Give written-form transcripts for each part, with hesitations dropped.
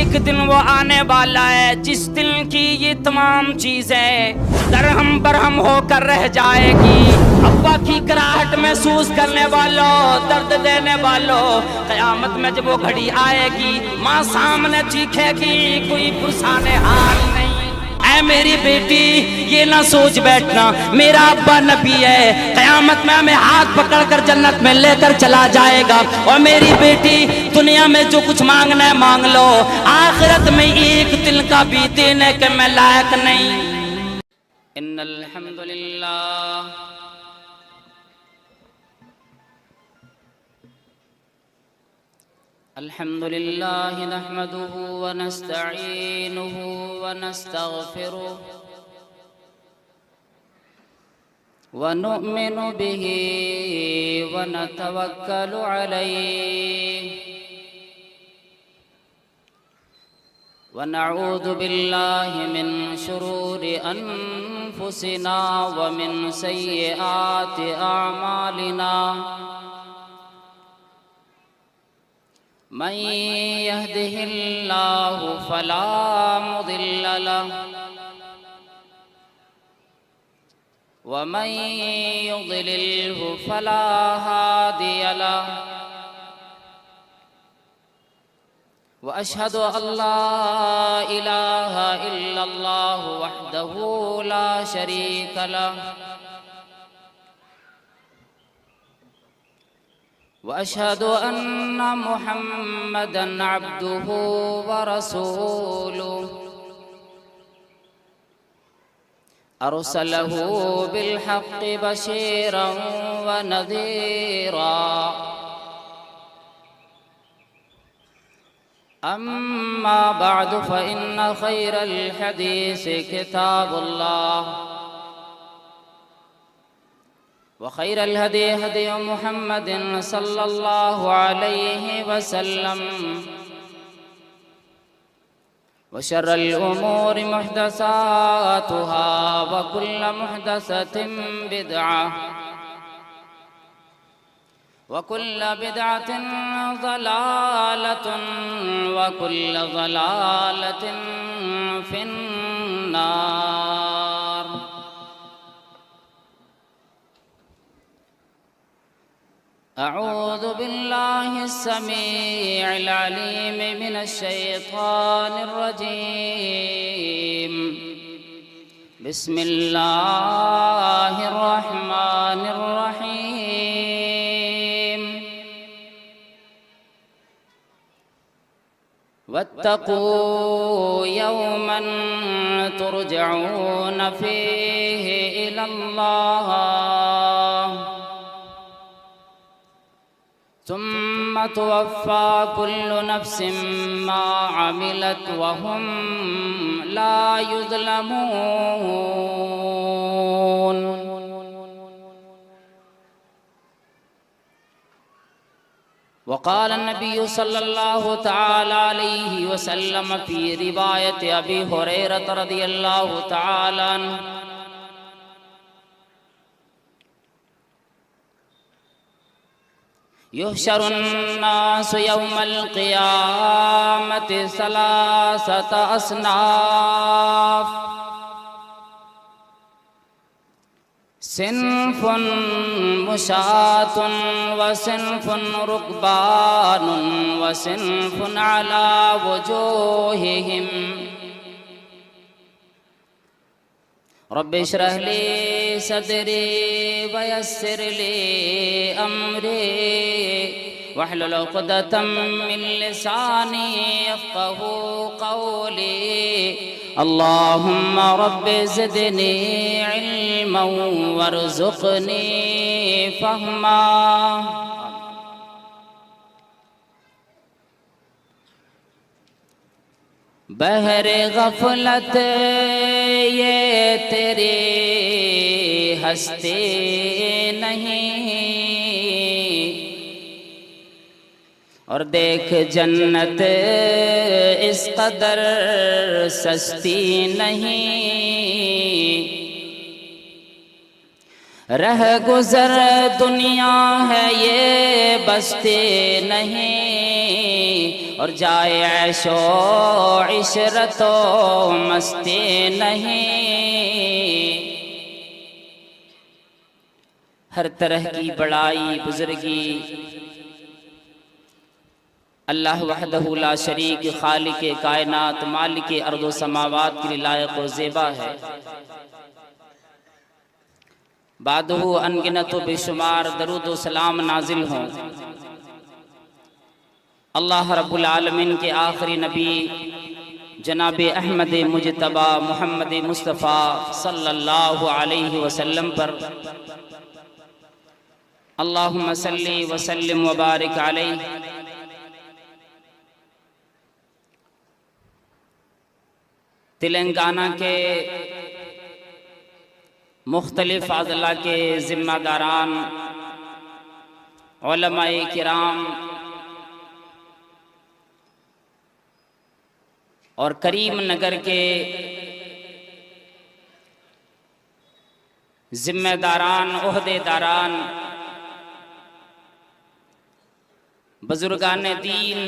एक दिन वो आने वाला है जिस दिन की ये तमाम चीजें दरहम बरहम होकर रह जाएगी। अब्बा की कराहट महसूस करने वालों, दर्द देने वालों, कयामत में जब वो घड़ी आएगी, माँ सामने चीखेगी, कोई पुरसाने हाल नहीं। ऐ मेरी बेटी, ये ना सोच बैठना मेरा अब्बा नबी है, कयामत में हमें हाथ पकड़कर जन्नत में लेकर चला जाएगा। और मेरी बेटी, दुनिया में जो कुछ मांगना है मांग लो, आखिरत में एक दिल का भी देने के मैं लायक नहीं। इन्नल हम्दुलिल्लाह अल्हम्दुलिल्लाह नहमदुहु व नस्तईनुहु व नस्तगफिरुहु व नु'मिनु बिही व नतवक्कलु अलैहि व नऊज़ु बिल्लाहि मिन शुरूरि अनफुसिना व मिन सय्यिआति अअमालिना। मन यहदिहिल्लाहु फला मुदिल्ल लहु व मन युद्लिल्हु फला हादिय लहु व अशहदु अल्ला इलाहा इल्लल्लाहु वहदहु ला शरीक लहु व अशहदु अन्न मुहम्मदन अब्दुहु व रसूलुहु अरसलहु बिल हक़्क़ि बशीरन व नज़ीरा। अम्मा बअदु फ़इन्न ख़ैरल हदीस किताबुल्लाह व खैरल हदी हदी मुहम्मदिन सल्लल्लाहु अलैहि वसल्लम व शर्रल उमूरि मुहदसातुहा व कुल्लु मुहदसतिन बिदअह व कुल्लु बिदअतिन ज़लालतुन व कुल्लु ज़लालतिन फिन्नार। अऊज़ु बिल्लाहि अस्समीइल अलीम मिनश शैतानिर रजीम। बिस्मिल्लाहिर रहमानिर रहीम। वत्तक़ू यौमन तुरजऊन फ़ीहि इलल्लाह सुम्मा तुवफ़्फ़ा कुल्लु नफ़्सिन मा अमिलत व हुम ला युज़लमून। वक़ाल नबी सल्लल्लाहु तआला अलैहि वसल्लम फ़ी रिवायत अबी हुरैरा रज़ियल्लाहु तआला अन्हु युहशरुन्नासु यौमल क़ियामति सलासत अस्नाफ़ सिन्फ़ुन मुशातुन व सिन्फ़ुन रुक्बानुन व सिन्फ़ुन अला वजूहिहिम। रब्बि इश्रह ली सदरी व यस्सिर ली अमरी वहलुल उक़दतम मिन लिसानी यफ़क़हू क़ौली। अल्लाहुम्मा रब्बि ज़िदनी इल्मन वरज़ुक़नी फ़हमा। बहरे गफलत ये तेरी हस्ती नहीं और देख जन्नत इस कदर सस्ती नहीं। रह गुजर दुनिया है ये बस्ती नहीं, और जाए ऐशो इशरतो मस्ती नहीं। हर तरह की बड़ाई बुजुर्गी अल्लाह वहदहु ला शरीक खालिक कायनात मालिक अर्दो समावात के लिए लायक व ज़ेबा है। बादहु अनगिनत बेशुमार दरूद व सलाम नाजिल हों अल्लाह रब्बुल आलमीन के आखिरी नबी जनाब अहमद मुजतबा मोहम्मद मुस्तफ़ा सल्लल्लाहु अलैहि वसल्लम पर। अल्लाहुम्मा सल्ली व सल्लिम व बारिक अलैहि। तेलंगाना के मुख्तलिफ अज़ला के ज़िम्मेदारान, उलमाए किराम और करीम नगर के ज़िम्मेदारान, ओहदेदारान, बुजुर्गान दीन,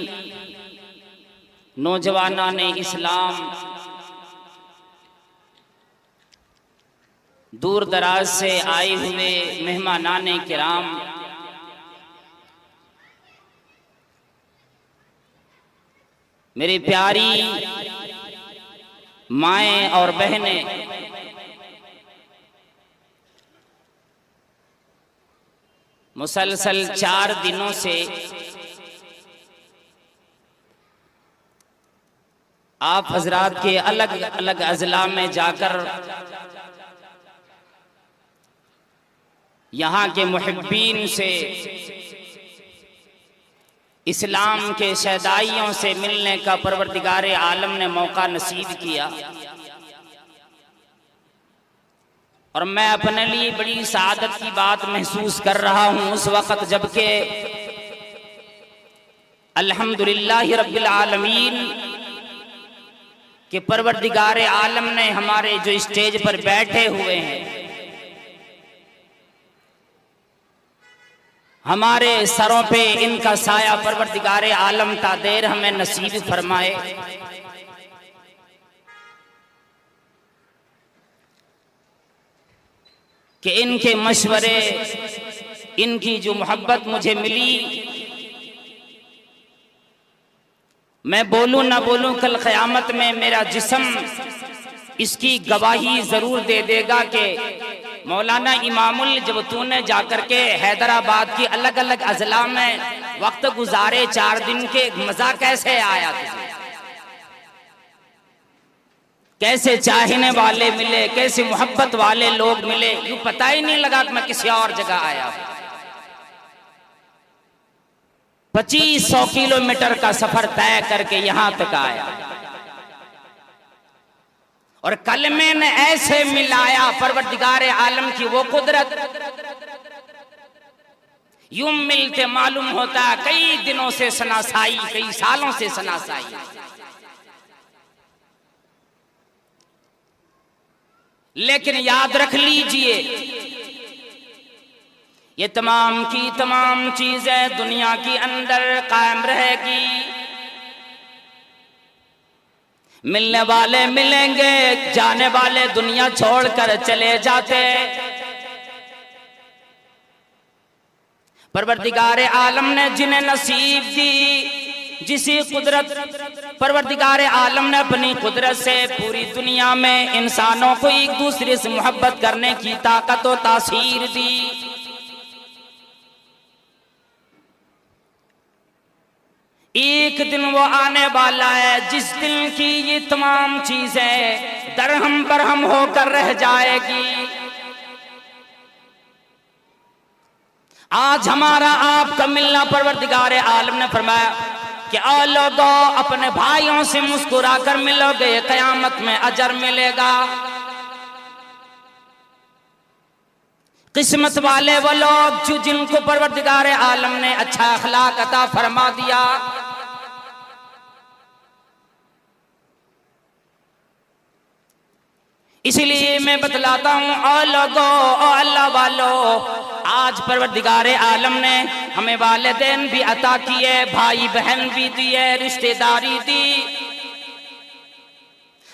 नौजवानान इस्लाम, दूर दराज से आए हुए मेहमानान किराम, मेरी प्यारी माएँ और बहनें, मुसलसल 4 दिनों से आप हजरात के अलग अलग अजला में जाकर यहाँ के मुहिब्बीन से, इस्लाम के शहदाइयों से मिलने का परवरदिगारे आलम ने मौका नसीब किया। और मैं अपने लिए बड़ी सआदत की बात महसूस कर रहा हूँ उस वक़्त जबकि अल्हम्दुलिल्लाह रब्बिल आलमीन के परवरदिगारे आलम ने हमारे जो स्टेज पर बैठे हुए हैं, हमारे सरों पे इनका साया परवरदिगारे आलम ता देर हमें नसीब फरमाए। कि इनके मशवरे, इनकी जो मोहब्बत मुझे मिली, मैं बोलूं ना बोलूं कल क़यामत में मेरा जिस्म इसकी गवाही जरूर दे देगा कि मौलाना इमामुल जब तूने जाकर के हैदराबाद की अलग अलग अजला में वक्त गुजारे 4 दिन के, मजा कैसे आया तुझे, कैसे चाहने वाले मिले, कैसे मोहब्बत वाले लोग मिले, यूं पता ही नहीं लगा कि मैं किसी और जगह आया हूं। 2500 किलोमीटर का सफर तय करके यहां तक आया और कलमे ने ऐसे मिलाया परवरदिगारे आलम की वो कुदरत, यूं मिलते मालूम होता कई दिनों से सनासाई, कई सालों से सनासाई। लेकिन याद रख लीजिए, ये तमाम की तमाम चीजें दुनिया के अंदर कायम रहेगी। मिलने वाले मिलेंगे, जाने वाले दुनिया छोड़कर चले जाते। परवरदिगारे आलम ने जिन्हें नसीब दी, जिसी कुदरत परवरदिगारे आलम ने अपनी कुदरत से पूरी दुनिया में इंसानों को एक दूसरे से मोहब्बत करने की ताकत और तासीर दी। एक दिन वो आने वाला है जिस दिन की ये तमाम चीजें दरहम बरहम होकर रह जाएगी। आज हमारा आपका मिलना परवरदिगारे आलम ने फरमाया कि आओ लोगों अपने भाइयों से मुस्कुरा कर मिलोगे, कयामत में अजर मिलेगा। किस्मत वाले वो लोग जो जिनको परवरदिगारे आलम ने अच्छा अखलाक अता फरमा दिया। इसलिए मैं बतलाता हूं, ओ लोगों, ओ अल्लाह वालों, आज परवरदिगारे आलम ने हमें वालिदैन भी अता किए, भाई बहन भी दिए, रिश्तेदारी दी।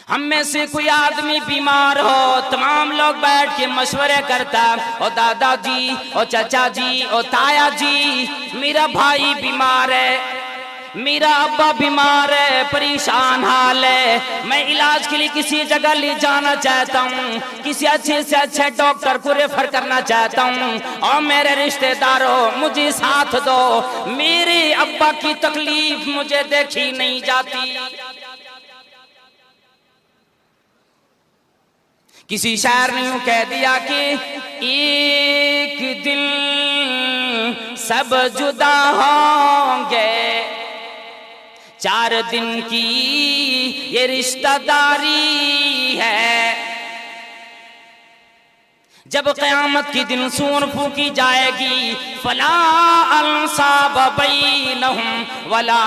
हम में से कोई आदमी बीमार हो, तमाम लोग बैठ के मशवरे करता, और दादाजी और चाचा जी और ताया जी, मेरा भाई बीमार है, मेरा अब्बा बीमार है, परेशान हाल है, मैं इलाज के लिए किसी जगह ले जाना चाहता हूँ, किसी अच्छे से अच्छे डॉक्टर को रेफर करना चाहता हूँ, और मेरे रिश्तेदारों मुझे साथ दो, मेरे अब्बा की तकलीफ मुझे देखी नहीं जाती। किसी शायर ने यूं कह दिया कि एक दिन सब जुदा होंगे, 4 दिन की ये रिश्तेदारी है, जब क़यामत के दिन सूर फूकी जाएगी, फला अंसाब बैनहुम वला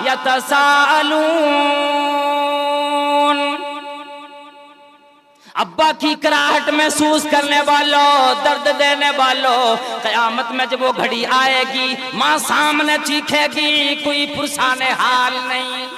यतसाअलून। अब्बा की कराहट महसूस करने वालों, दर्द देने वालों, क़यामत में जब वो घड़ी आएगी, माँ सामने चीखेगी, कोई पुरसाने हाल नहीं।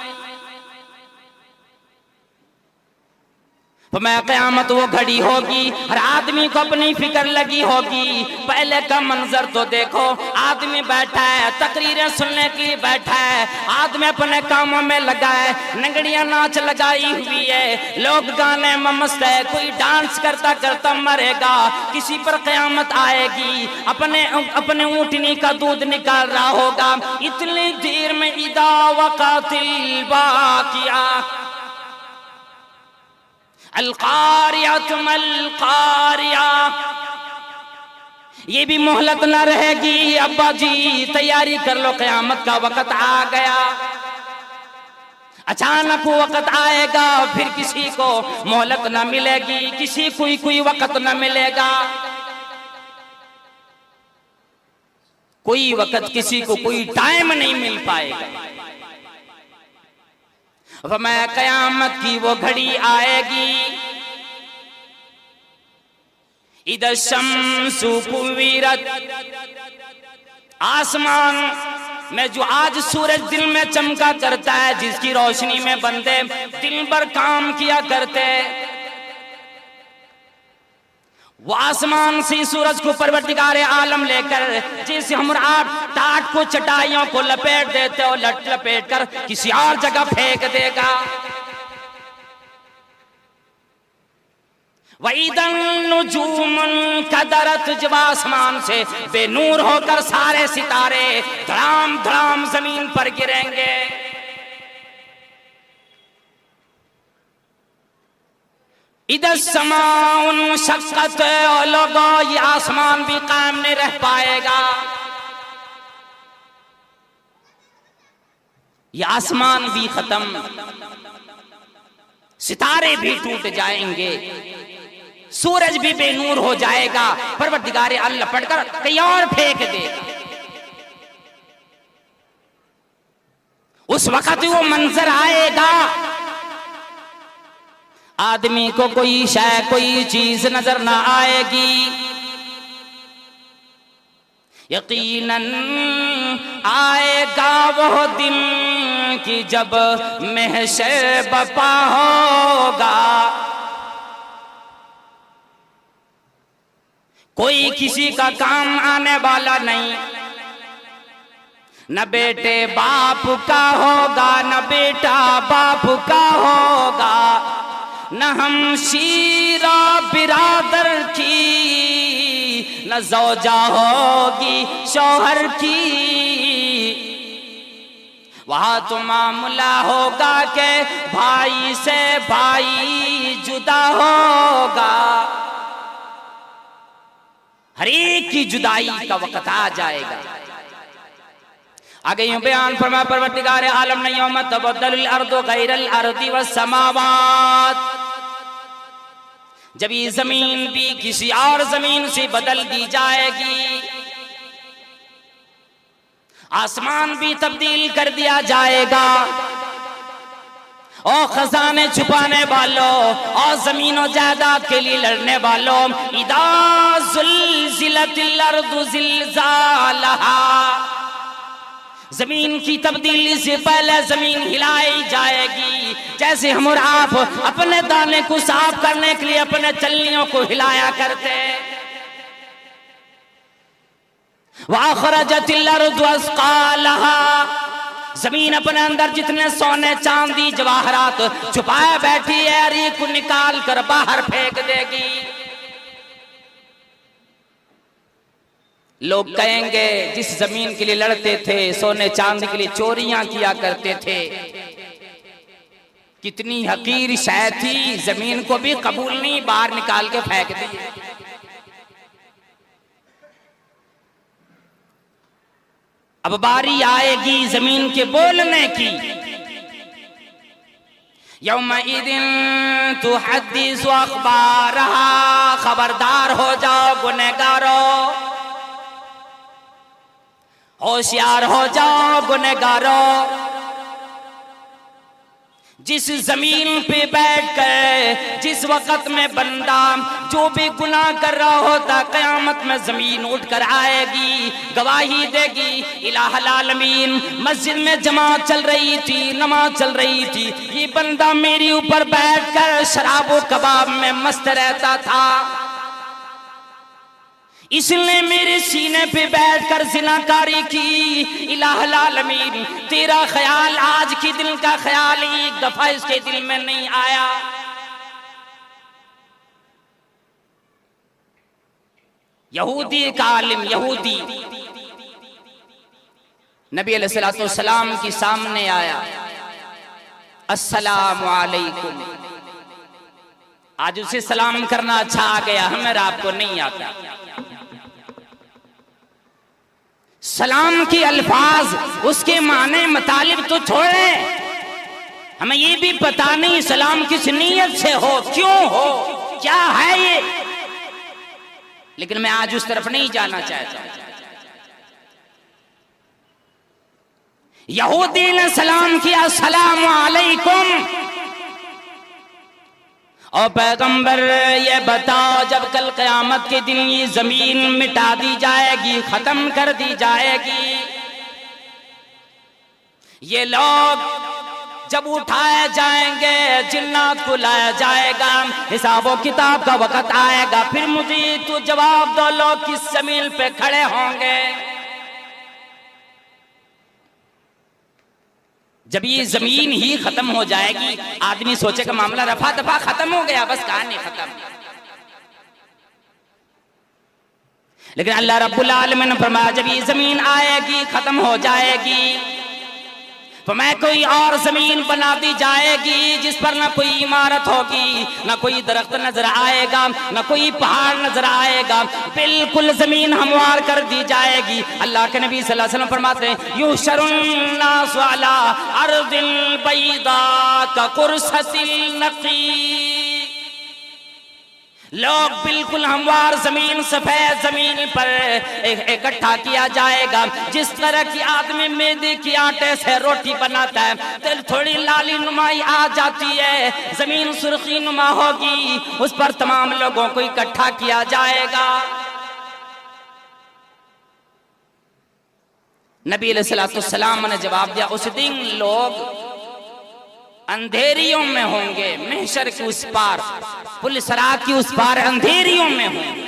तो मैं क़यामत वो घड़ी होगी, हर आदमी को अपनी फिक्र लगी होगी। पहले का मंजर तो देखो, आदमी बैठा है, तकरीरें सुनने के लिए बैठा है, आदमी अपने कामों में लगा है, नंगड़ियां नाच लगाई हुई है, लोग गाने में मस्त है, कोई डांस करता करता मरेगा, किसी पर क़यामत आएगी, अपने ऊँटनी का दूध निकाल रहा होगा, इतनी देर में इदा वक़ातिल बाक़िया अल-क़ारिया तुमल क़ारिया, ये भी मोहलत न रहेगी। अब्बा जी तैयारी कर लो, क़यामत का वक़्त आ गया। अचानक वो वक़्त आएगा, फिर किसी को मोहलत न मिलेगी, किसी कोई वक़्त न मिलेगा, कोई वक़्त किसी को कोई टाइम नहीं मिल पाएगा। मैं क़यामत की वो घड़ी आएगी, इधर शम्सु कुव्विरत, आसमान में जो आज सूरज दिन में चमका करता है, जिसकी रोशनी में बंदे दिन भर काम किया करते, वो आसमान से सूरज को परवरदिगारे आलम लेकर, जैसे हम टाट को चटाइयों को लपेट देते हो, लपेट कर किसी और जगह फेंक देगा। वइदन नुजूमुन कदरत, जब आसमान से बेनूर होकर सारे सितारे धड़ाम धड़ाम जमीन पर गिरेंगे। इधर समाउन शक्कत, लोगों ये आसमान भी कायम नहीं रह पाएगा, ये आसमान भी खत्म, सितारे भी टूट जाएंगे, सूरज भी बेनूर हो जाएगा, परवरदिगारे अल्लाह पढ़कर कहीं और फेंक देगा। उस वक्त वो मंजर आएगा, आदमी को कोई शय कोई चीज नजर ना आएगी, यकीनन आएगा वो दिन कि जब महशर बपा होगा, कोई किसी का काम आने वाला नहीं, न बेटे बाप का होगा, न बेटा बाप का होगा, न हम शीरा बिरादर की, न ज़ौजा होगी शौहर की, वहाँ तो मामला होगा कि भाई से भाई जुदा होगा, हर एक की जुदाई का वक़्त आ जाएगा। आगे यूं बयान फरमा परवरदिगार आलम ने, यौम तबद्दलुल अर्दु गैरल अर्दि वस्समावात, जब ये जमीन भी किसी और जमीन से बदल दी जाएगी, आसमान भी तब्दील कर दिया जाएगा, और खजाने छुपाने वालों और जमीनों जायदाद के लिए लड़ने वालों, इदा ज़ुलज़िलतिल अर्दु ज़िलज़ालहा, जमीन की तब्दीली से पहले जमीन हिलाई जाएगी। जैसे हम और आप अपने दाने को साफ करने के लिए अपने चलनियों को हिलाया करते। वअख़रजतिल अर्दु अस्क़ालहा, जमीन अपने अंदर जितने सोने चांदी जवाहरात छुपाए बैठी है, अरे को निकाल कर बाहर फेंक देगी। लोग कहेंगे जिस जमीन के लिए लड़ते थे, सोने चांदी के लिए चोरियां किया करते थे, कितनी हकीर शय थी, जमीन को भी कबूल नहीं, बाहर निकाल के फेंक दी। अब बारी आएगी जमीन के बोलने की। यौमइदिन तुहद्दिसु अख़बारहा, खबरदार हो जाओ गुनहगारों, होशियार हो जाओ गुनहगारों। जिस जमीन पे बैठकर जिस वक्त में बंदा जो भी गुनाह कर रहा होता, क़यामत में जमीन उठकर आएगी, गवाही देगी, इलाहुल आलमीन मस्जिद में जमात चल रही थी, नमाज चल रही थी, ये बंदा मेरे ऊपर बैठकर शराब और कबाब में मस्त रहता था, इसने मेरे सीने पे बैठकर ज़िनाकारी की। इलाहुल आलमीन तेरा ख्याल आज के दिल का ख्याल एक दफा इसके दिल में नहीं आया। यहूदी का आलिम यहूदी नबी अलैहिस्सलाम के सामने आया, अस्सलामु अलैकुम। आज उसे सलाम करना अच्छा आ गया, हमें आपको नहीं आता। सलाम के अल्फाज उसके माने मतलब तो छोड़े, हमें ये भी पता नहीं सलाम किस नीयत से हो, क्यों हो, क्या है ये, लेकिन मैं आज उस तरफ नहीं जाना चाहता। यहूदी ने सलाम किया, अस्सलामु अलैकुम। और पैगंबर ये बताओ, जब कल क़यामत के दिन ये जमीन मिटा दी जाएगी, खत्म कर दी जाएगी, ये लोग जब उठाए जाएंगे, जिन्नात को लाया जाएगा, हिसाबो किताब का वक्त आएगा, फिर मुझे तो जवाब दो, लोग किस जमीन पे खड़े होंगे। जब ये जमीन ही खत्म हो जाएगी, आदमी सोचेगा मामला रफा दफा खत्म हो गया, बस कहानी खत्म। लेकिन अल्लाह रब्बुल आलमीन ने फरमाया, जब ये जमीन आएगी, खत्म हो जाएगी, तो मैं कोई और जमीन बना दी जाएगी, जिस पर ना कोई इमारत होगी, ना कोई दरख्त नजर आएगा, ना कोई पहाड़ नजर आएगा, बिल्कुल जमीन हमवार कर दी जाएगी। अल्लाह के नबी सल्लल्लाहु अलैहि वसल्लम फरमाते हैं, युशरुन नासु अला अर्दिल बैदा का कुरसतिल नकी, लोग बिल्कुल हमवार जमीन, सफेद जमीन पर इकट्ठा किया जाएगा। जिस तरह की आदमी मैदे की आटे से रोटी बनाता है, तो थोड़ी लाली नुमाई आ जाती है, जमीन सुर्खी नुमा होगी, उस पर तमाम लोगों को इकट्ठा किया जाएगा। नबी अलैहिस्सलाम ने जवाब दिया, उस दिन लोग अंधेरियों में होंगे, महशर के उस पार, पुल सिरात की उस पार अंधेरियों में होंगे।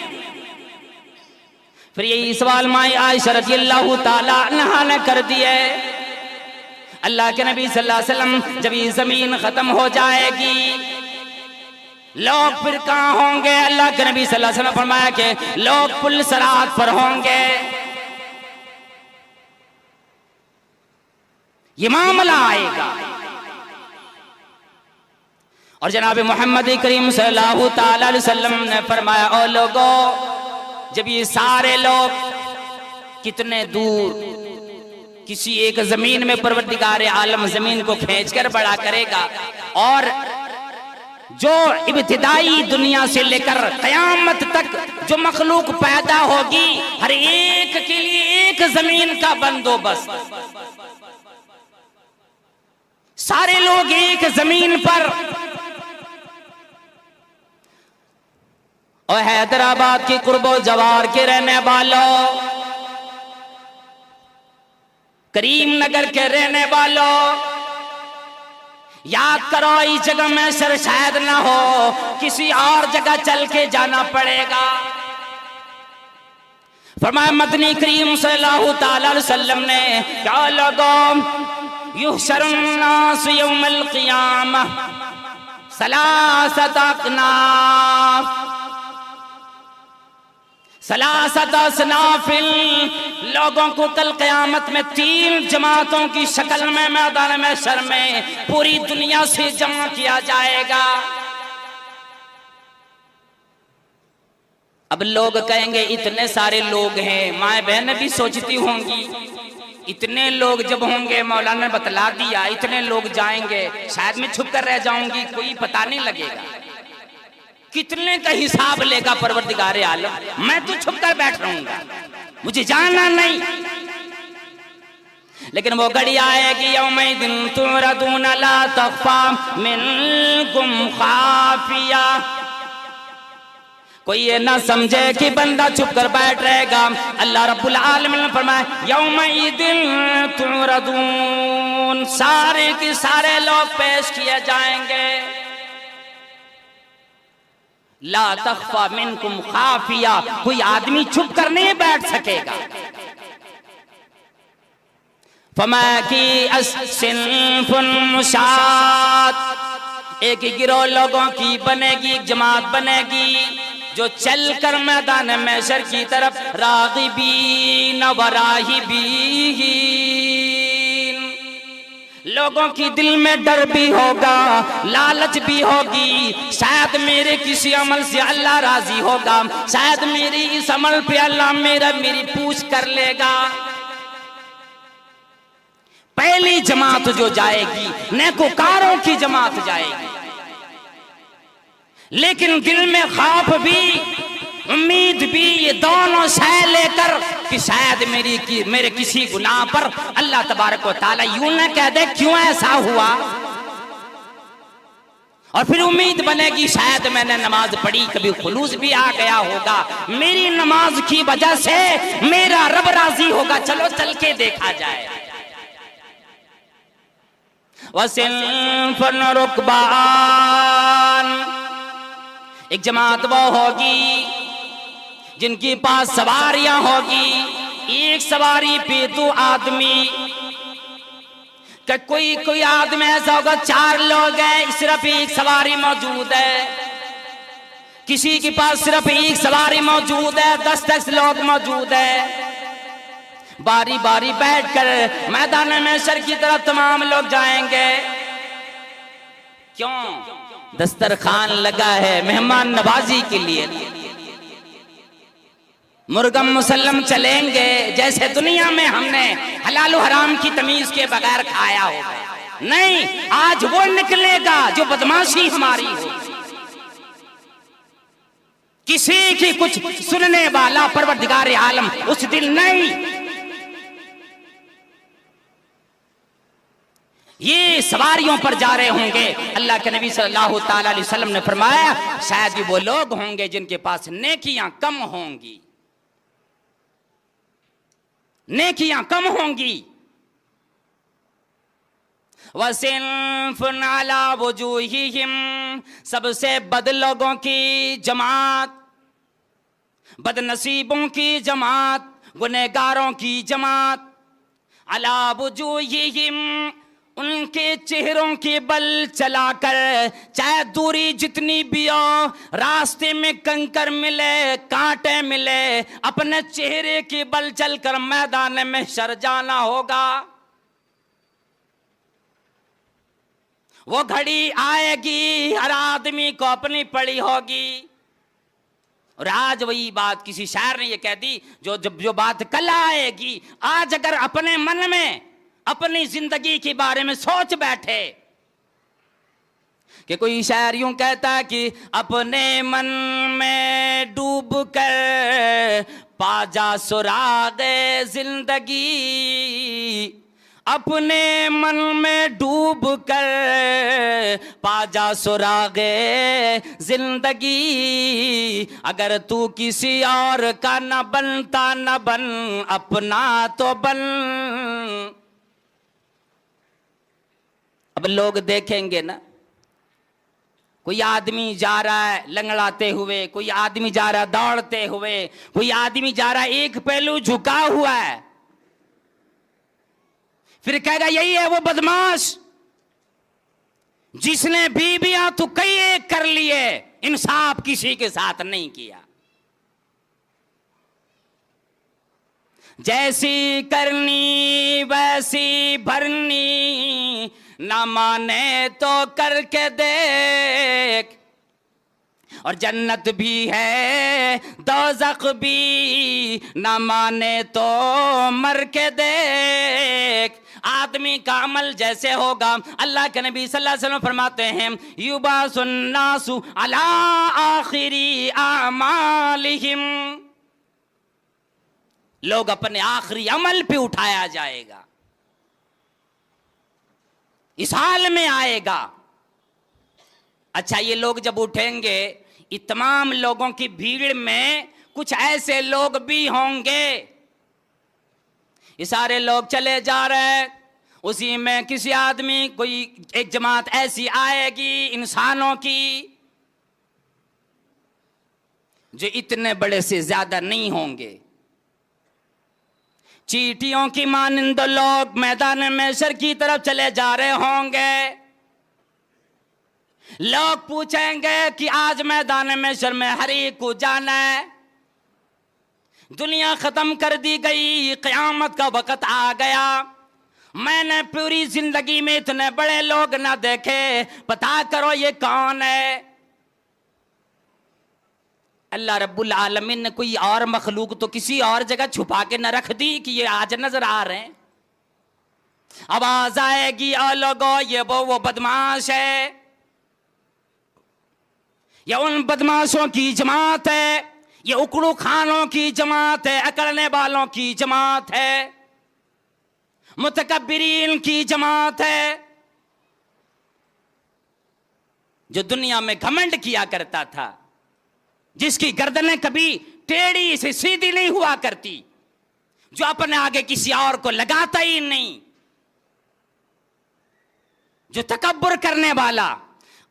फिर यही सवाल माई आयशा रज़ियल्लाहु ताला अन्हा ने कर दिए, अल्लाह के नबी सल्लल्लाहु अलैहि वसल्लम, जब ये जमीन खत्म हो जाएगी, लोग फिर कहाँ होंगे? अल्लाह के नबी सल्लल्लाहु अलैहि वसल्लम फरमाया कि लोग पुल सिरात पर होंगे। ये मामला आएगा। और जनाब मोहम्मद करीम सल्लल्लाहु ताला अलैहि वसल्लम ने फरमाया, ओ लोगों, जब ये सारे लोग कितने दूर किसी एक जमीन में परवरदिगार आलम जमीन को खींचकर बड़ा करेगा, और जो इब्तिदाई दुनिया से लेकर कयामत तक जो मखलूक पैदा होगी, हर एक के लिए एक जमीन का बंदोबस्त, सारे लोग एक जमीन पर। और हैदराबाद के कुर्बो जवार के रहने वालों, करीमनगर के रहने वालों, याद करो इस जगह में सर शायद ना हो, किसी और जगह चल के जाना पड़ेगा। फरमाया मदनी करीम सल्लल्लाहु ताला अलैहि वसल्लम ने, क्या लोगों, युहशरुन नास यौमल क़ियामह सलासत अकनाफ, सलासत असनाफिल, लोगों को कल क़यामत में 3 जमातों की शक्ल में मैदान महशर में पूरी दुनिया से जमा किया जाएगा। अब लोग कहेंगे इतने सारे लोग हैं, माए बहनें भी सोचती होंगी इतने लोग जब होंगे, मौलाना ने बतला दिया इतने लोग जाएंगे, शायद मैं छुप कर रह जाऊंगी, कोई पता नहीं लगेगा। कितने का हिसाब लेगा परवरदिगार आलम, मैं तो छुप कर बैठ रहूंगा, मुझे जानना नहीं। लेकिन वो घड़ी आएगी, यौमइदिन तुरदून ला तख्फा मिनकुम खाफिया, कोई ये ना समझे कि बंदा छुप कर बैठ रहेगा। अल्लाह रब्बुल आलमीन ने फरमाया, यौमइदिन तुरदून, सारे के सारे लोग पेश किए जाएंगे, ला तख्फा मिनकुम खाफिया, कोई आदमी छुप कर नहीं बैठ सकेगा। फमा की सिन्फुन मुशात, एक गिरोह लोगों की बनेगी, एक जमात बनेगी जो चलकर मैदान महशर की तरफ रागिबीन व राहिबीन, लोगों की दिल में डर भी होगा, लालच भी होगी, शायद मेरे किसी अमल से अल्लाह राजी होगा, शायद मेरी इस अमल पे अल्लाह मेरी पूछ कर लेगा। पहली जमात जो जाएगी नेकोकारों की जमात जाएगी, लेकिन दिल में खौफ भी उम्मीद भी, ये दोनों शय लेकर कि शायद मेरे किसी गुनाह पर अल्लाह तबारक व तआला यूं न कह दे क्यों ऐसा हुआ, और फिर उम्मीद बनेगी शायद मैंने नमाज पढ़ी, कभी खुलूस भी आ गया होगा, मेरी नमाज की वजह से मेरा रब राजी होगा, चलो चल के देखा जाए। वसिन्फुन रुकबान, एक जमात वो होगी जिनके पास सवारियां होगी, एक सवारी पे 2 आदमी, कोई आदमी ऐसा होगा 4 लोग हैं, सिर्फ एक सवारी मौजूद है, किसी के पास सिर्फ एक सवारी मौजूद है, 10-10 लोग मौजूद है। बारी बारी बैठकर मैदान महशर की तरफ तमाम लोग जाएंगे। क्यों? दस्तरखान लगा है मेहमान नवाजी के लिए, मुर्गम मुसल्लम चलेंगे, जैसे दुनिया में हमने हलाल हराम की तमीज के बगैर खाया होगा, नहीं, आज वो निकलेगा जो बदमाशी हमारी हो, किसी की कुछ सुनने वाला परवरदिगार आलम उस दिन नहीं। ये सवारियों पर जा रहे होंगे, अल्लाह के नबी सल्लल्लाहु ताला अलैहि वसल्लम ने फरमाया शायद ही वो लोग होंगे जिनके पास नेकियां कम होंगी, नेकियां कम होंगी। वसिन्फुन अला वुजूहिहिम, सबसे बद लोगों की जमात, बदनसीबों की जमात, गुनहगारों की जमात, अला वुजूहिहिम, उनके चेहरों के बल चलाकर, चाहे दूरी जितनी भी हो, रास्ते में कंकर मिले, कांटे मिले, अपने चेहरे के बल चलकर मैदान में शर जाना होगा। वो घड़ी आएगी, हर आदमी को अपनी पड़ी होगी। और आज वही बात किसी शायर ने ये कह दी, जो बात कल आएगी, आज अगर अपने मन में अपनी जिंदगी के बारे में सोच बैठे, कि कोई शायर यूं कहता है कि अपने मन में डूब कर पाजा सुरागे जिंदगी, अपने मन में डूब कर पाजा सुरागे जिंदगी। अगर तू किसी और का न बनता न बन, अपना तो बन। अब लोग देखेंगे ना, कोई आदमी जा रहा है लंगड़ाते हुए, कोई आदमी जा रहा है दौड़ते हुए, कोई आदमी जा रहा है एक पहलू झुका हुआ है, फिर कहेगा यही है वो बदमाश जिसने बीबियां तो कई एक कर लिए, इंसाफ किसी के साथ नहीं किया। जैसी करनी वैसी भरनी, ना माने तो करके देख। और जन्नत भी है दोज़ख भी, ना माने तो मर के देख। आदमी का अमल जैसे होगा, अल्लाह के नबी सल्लल्लाहु अलैहि वसल्लम फरमाते हैं, युबासुन्नासु अला आखिरी आमालिहिम, लोग अपने आखिरी अमल पे उठाया जाएगा, इस हाल में आएगा। अच्छा, ये लोग जब उठेंगे, इस तमाम लोगों की भीड़ में कुछ ऐसे लोग भी होंगे, ये सारे लोग चले जा रहे हैं, उसी में किसी आदमी कोई एक जमात ऐसी आएगी इंसानों की जो इतने बड़े से ज्यादा नहीं होंगे। चींटियों की मानिंद लोग मैदान महशर की तरफ चले जा रहे होंगे। लोग पूछेंगे कि आज मैदान महशर में हर एक को जाना है, दुनिया खत्म कर दी गई, क़यामत का वक़्त आ गया। मैंने पूरी जिंदगी में इतने बड़े लोग ना देखे, पता करो ये कौन है। अल्लाह रब्बुल आलमीन ने कोई और मखलूक तो किसी और जगह छुपा के न रख दी कि ये आज नजर आ रहे हैं। आवाज आएगी, ओ लोगो ये वो बदमाश है, ये उन बदमाशों की जमात है, ये उकड़ू खानों की जमात है, अकड़ने वालों की जमात है, मुतकब्बिरीन की जमात है, जो दुनिया में घमंड किया करता था, जिसकी गर्दनें कभी टेढ़ी से सीधी नहीं हुआ करती, जो अपने आगे किसी और को लगाता ही नहीं, जो तकब्बुर करने वाला।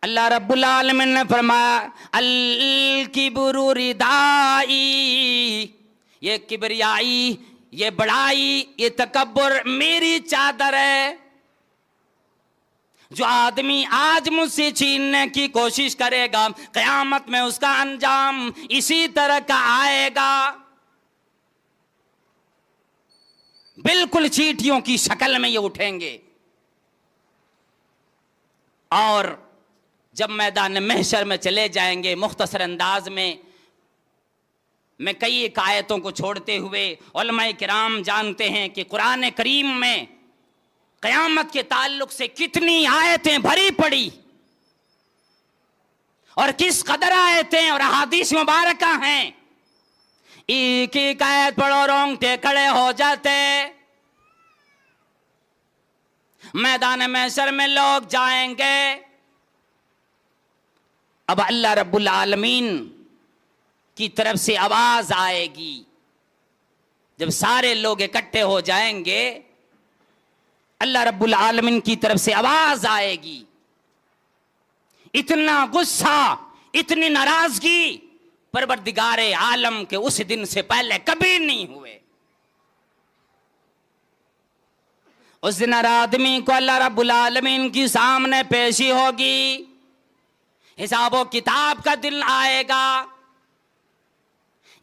अल्लाह रब्बुल आलमीन ने फरमाया, अल किब्रु रिदाई, ये किबरियाई, ये बड़ाई, ये तकब्बुर मेरी चादर है। जो आदमी आज मुझसे छीनने की कोशिश करेगा, क़यामत में उसका अंजाम इसी तरह का आएगा, बिल्कुल चींटियों की शक्ल में ये उठेंगे। और जब मैदान महशर में चले जाएंगे, मुख्तसर अंदाज में मैं कई एक आयतों को छोड़ते हुए, उलमाए किराम जानते हैं कि कुरान करीम में क़यामत के ताल्लुक से कितनी आयतें भरी पड़ी और किस कदर आयतें और अहादीस मुबारका हैं। एक एक आयत पढ़ो रोंगटे खड़े हो जाते। मैदान महशर में लोग जाएंगे, अब अल्लाह रब्बुल आलमीन की तरफ से आवाज आएगी। जब सारे लोग इकट्ठे हो जाएंगे, अल्लाह रब्बुल आलमीन की तरफ से आवाज आएगी। इतना गुस्सा, इतनी नाराजगी परवरदिगारे आलम के उस दिन से पहले कभी नहीं हुए। उस दिन हर आदमी को अल्लाह रब्बुल आलमीन की सामने पेशी होगी, हिसाबो किताब का दिन आएगा।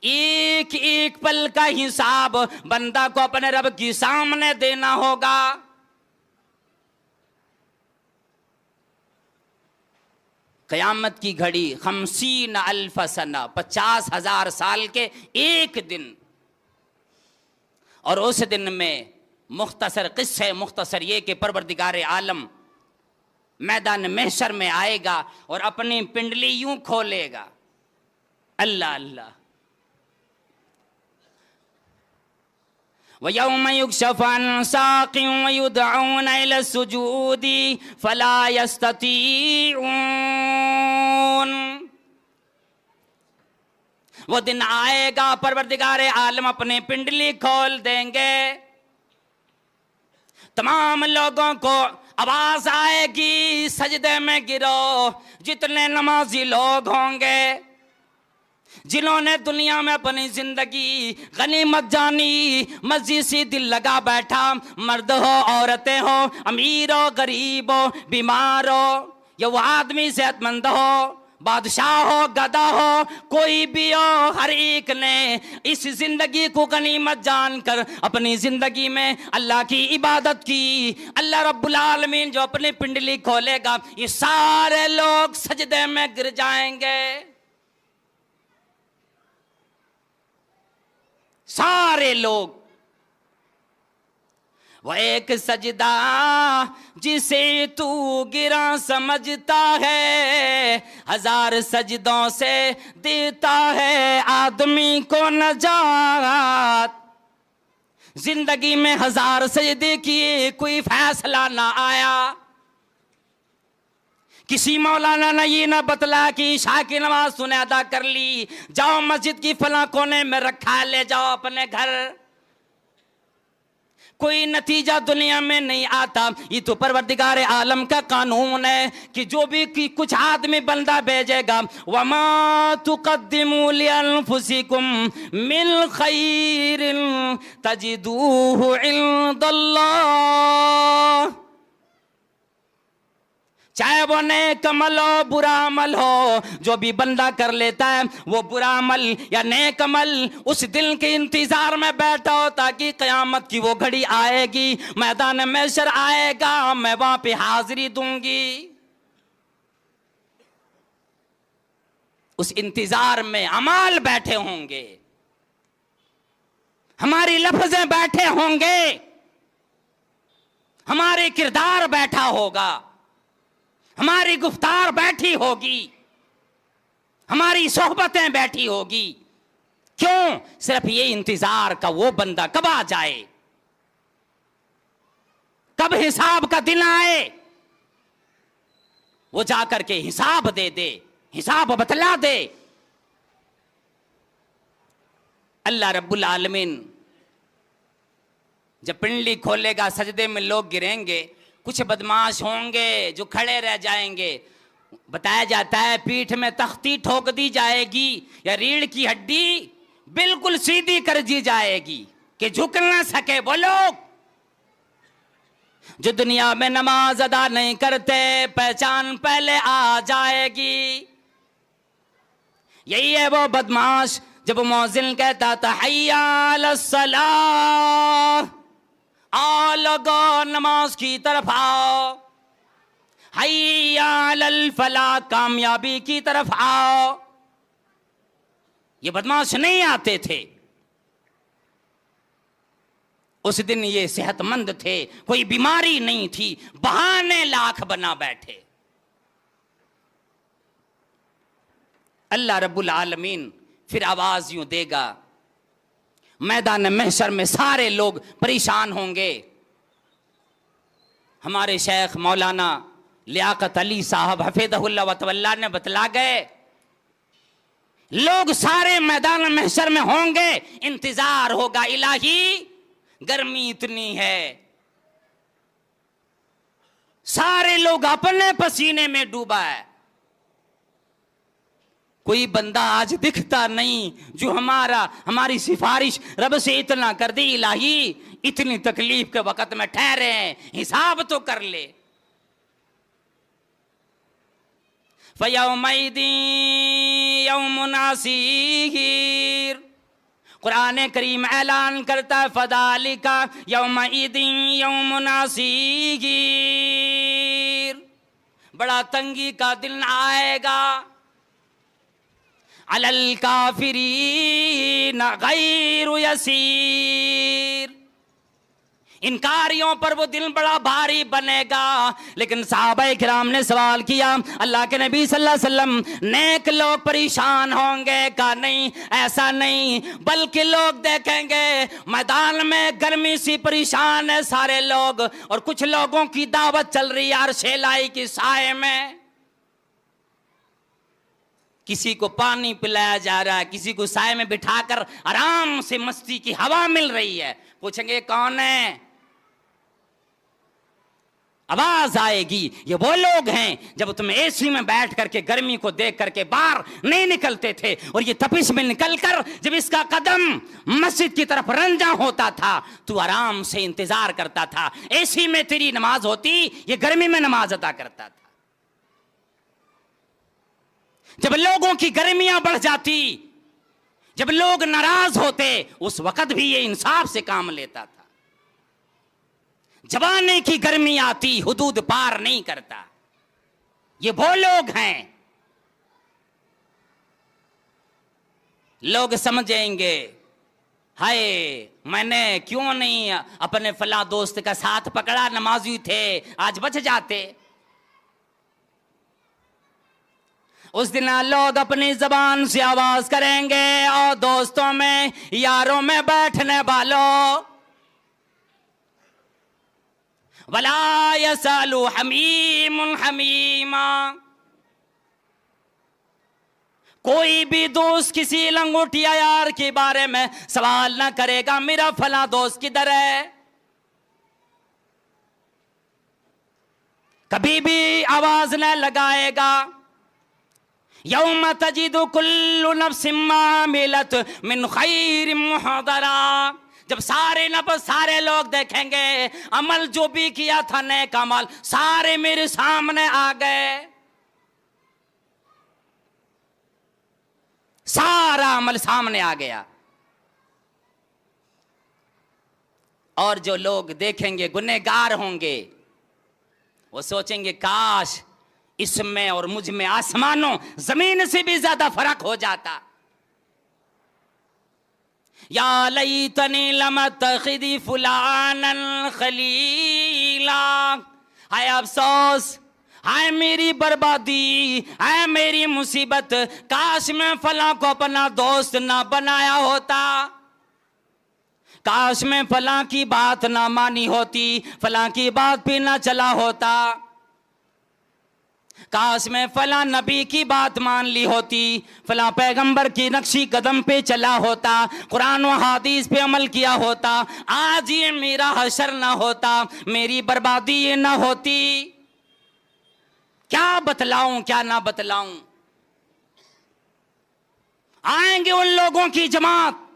एक एक पल का हिसाब बंदा को अपने रब के सामने देना होगा। क़यामत की घड़ी 50 अल्फ सना, 50,000 साल के एक दिन। और उस दिन में मुख्तसर किस्से, मुख्तसर ये कि परवरदिगारे आलम मैदान महशर में आएगा और अपनी पिंडली यूं खोलेगा, अल्लाह अल्लाह। वयौम युक्शफ़ु अन साक़िन व युदऊन इला सुजूदी फला यस्ततीऊन। वो दिन आएगा, परवरदिगारे आलम अपने पिंडली खोल देंगे, तमाम लोगों को आवाज आएगी सजदे में गिरो। जितने नमाजी लोग होंगे, जिन्होंने दुनिया में अपनी जिंदगी गनीमत जानी, मस्जिद से दिल लगा बैठा, मर्द हो औरतें हो, अमीर हो गरीब हो, बीमार हो या वो आदमी सेहतमंद हो, बादशाह हो गधा हो, कोई भी हो, हर एक ने इस जिंदगी को गनीमत जानकर अपनी जिंदगी में अल्लाह की इबादत की। अल्लाह रब्बुल आलमीन जो अपनी पिंडली खोलेगा, ये सारे लोग सजदे में गिर जाएंगे, सारे लोग। वो एक सजदा जिसे तू गिरा समझता है, हजार सजदों से देता है आदमी को नजात। जिंदगी में हजार सजदे किए, कोई फैसला ना आया। किसी मौलाना ने ये ना बतला कि इशा की नमाज तूने अदा कर ली, जाओ मस्जिद की फला कोने में रखा, ले जाओ अपने घर। कोई नतीजा दुनिया में नहीं आता। ये तो परवरदिगारे आलम का कानून है कि जो भी कि कुछ आदमी बंदा भेजेगा, वमा तुक़द्दिमू लिअन्फुसिकुम मिन खैरिन तजिदूहु इंदल्लाह। चाहे वो नेक अमल हो बुरा अमल हो, जो भी बंदा कर लेता है वो बुरा अमल या नेक अमल, उस दिन के इंतजार में बैठा हो ताकि कयामत की वो घड़ी आएगी, मैदान महशर आएगा, मैं वहां पे हाजिरी दूंगी। उस इंतजार में अमाल बैठे होंगे, हमारी लफ्ज़ें बैठे होंगे, हमारे किरदार बैठा होगा, हमारी गुफ्तार बैठी होगी, हमारी सोहबतें बैठी होगी। क्यों? सिर्फ ये इंतजार का वो बंदा कब आ जाए, कब हिसाब का दिन आए, वो जाकर के हिसाब दे दे, हिसाब बतला दे। अल्लाह रब्बुल आलमीन जब पिंडली खोलेगा, सजदे में लोग गिरेंगे, कुछ बदमाश होंगे जो खड़े रह जाएंगे। बताया जाता है पीठ में तख्ती ठोक दी जाएगी या रीढ़ की हड्डी बिल्कुल सीधी कर दी जाएगी कि झुक ना सके वो लोग। जो दुनिया में नमाज अदा नहीं करते, पहचान पहले आ जाएगी। यही है वो बदमाश जब मौज़िन कहता था हय्या अलस सलाह, आओ लोगो नमाज की तरफ आओ, हय्या अलल फलाह, कामयाबी की तरफ आओ। ये बदमाश नहीं आते थे। उस दिन ये सेहतमंद थे, कोई बीमारी नहीं थी, बहाने लाख बना बैठे। अल्लाह रब्बुल आलमीन फिर आवाज यूं देगा, मैदान महशर में सारे लोग परेशान होंगे। हमारे शेख मौलाना लियाकत अली साहब हफिज़हुल्लाह व तवल्ला ने बतला गए, लोग सारे मैदान महशर में होंगे, इंतजार होगा, इलाही गर्मी इतनी है, सारे लोग अपने पसीने में डूबा है, कोई बंदा आज दिखता नहीं जो हमारी सिफारिश रब से इतना कर दी, इलाही इतनी तकलीफ के वक्त में ठहरे हैं, हिसाब तो कर ले। फयौमइदिन यौमुन असीर, कुरान करीम ऐलान करता है फदालिका यौमइदिन यौमुन असीर, बड़ा तंगी का दिन आएगा। अलल काफिरीन गैरु यसीर, इनकारियों पर वो दिन बड़ा भारी बनेगा। लेकिन सहाबाए किराम ने सवाल किया, अल्लाह के नबी सल्लल्लाहु अलैहि वसल्लम, नेक लोग परेशान होंगे? का नहीं, ऐसा नहीं, बल्कि लोग देखेंगे मैदान में गर्मी से परेशान है सारे लोग, और कुछ लोगों की दावत चल रही है अर्शे लाई की साए में। किसी को पानी पिलाया जा रहा है, किसी को साए में बिठाकर आराम से मस्ती की हवा मिल रही है। पूछेंगे कौन है? आवाज आएगी, ये वो लोग हैं जब तुम एसी में बैठ करके गर्मी को देख करके बाहर नहीं निकलते थे, और ये तपिश में निकलकर जब इसका कदम मस्जिद की तरफ रंजा होता था तू आराम से इंतजार करता था। एसी में तेरी नमाज होती, ये गर्मी में नमाज अदा करता था। जब लोगों की गर्मियां बढ़ जाती, जब लोग नाराज होते, उस वक्त भी ये इंसाफ से काम लेता था। जवानी की गर्मी आती, हुदूद पार नहीं करता। ये वो लोग हैं। लोग समझेंगे, हाय मैंने क्यों नहीं अपने फला दोस्त का साथ पकड़ा, नमाजी थे, आज बच जाते। उस दिन लोग अपनी जबान से आवाज करेंगे, और दोस्तों में, यारों में बैठने वालों, वला यसालु हमीमुन हमीमा। कोई भी दोस्त किसी लंगोटिया यार के बारे में सवाल ना करेगा, मेरा फला दोस्त किधर है। कभी भी आवाज न लगाएगा। यौम तजिदु कुल्लु नफ्सिम मा अमिलत मिन खैरिम मुहदरा। जब सारे लोग देखेंगे अमल जो भी किया था नेक अमल सारे मेरे सामने आ गए, सारा अमल सामने आ गया। और जो लोग देखेंगे गुनहगार होंगे, वो सोचेंगे काश इसमें और मुझ में आसमानों जमीन से भी ज्यादा फर्क हो जाता। या लैतनी लम तखिदी फुलानन खलीला। हाय अफसोस, हाय मेरी बर्बादी, हाय मेरी मुसीबत, काश मैं फला को अपना दोस्त ना बनाया होता, काश मैं फला की बात ना मानी होती, फला की बात पे ना चला होता, काश मैं फला नबी की बात मान ली होती, फला पैगंबर की नक्शी कदम पे चला होता, कुरान व हदीस पे अमल किया होता, आज ये मेरा हशर ना होता, मेरी बर्बादी ये ना होती। क्या बतलाऊं क्या ना बतलाऊं। आएंगे उन लोगों की जमात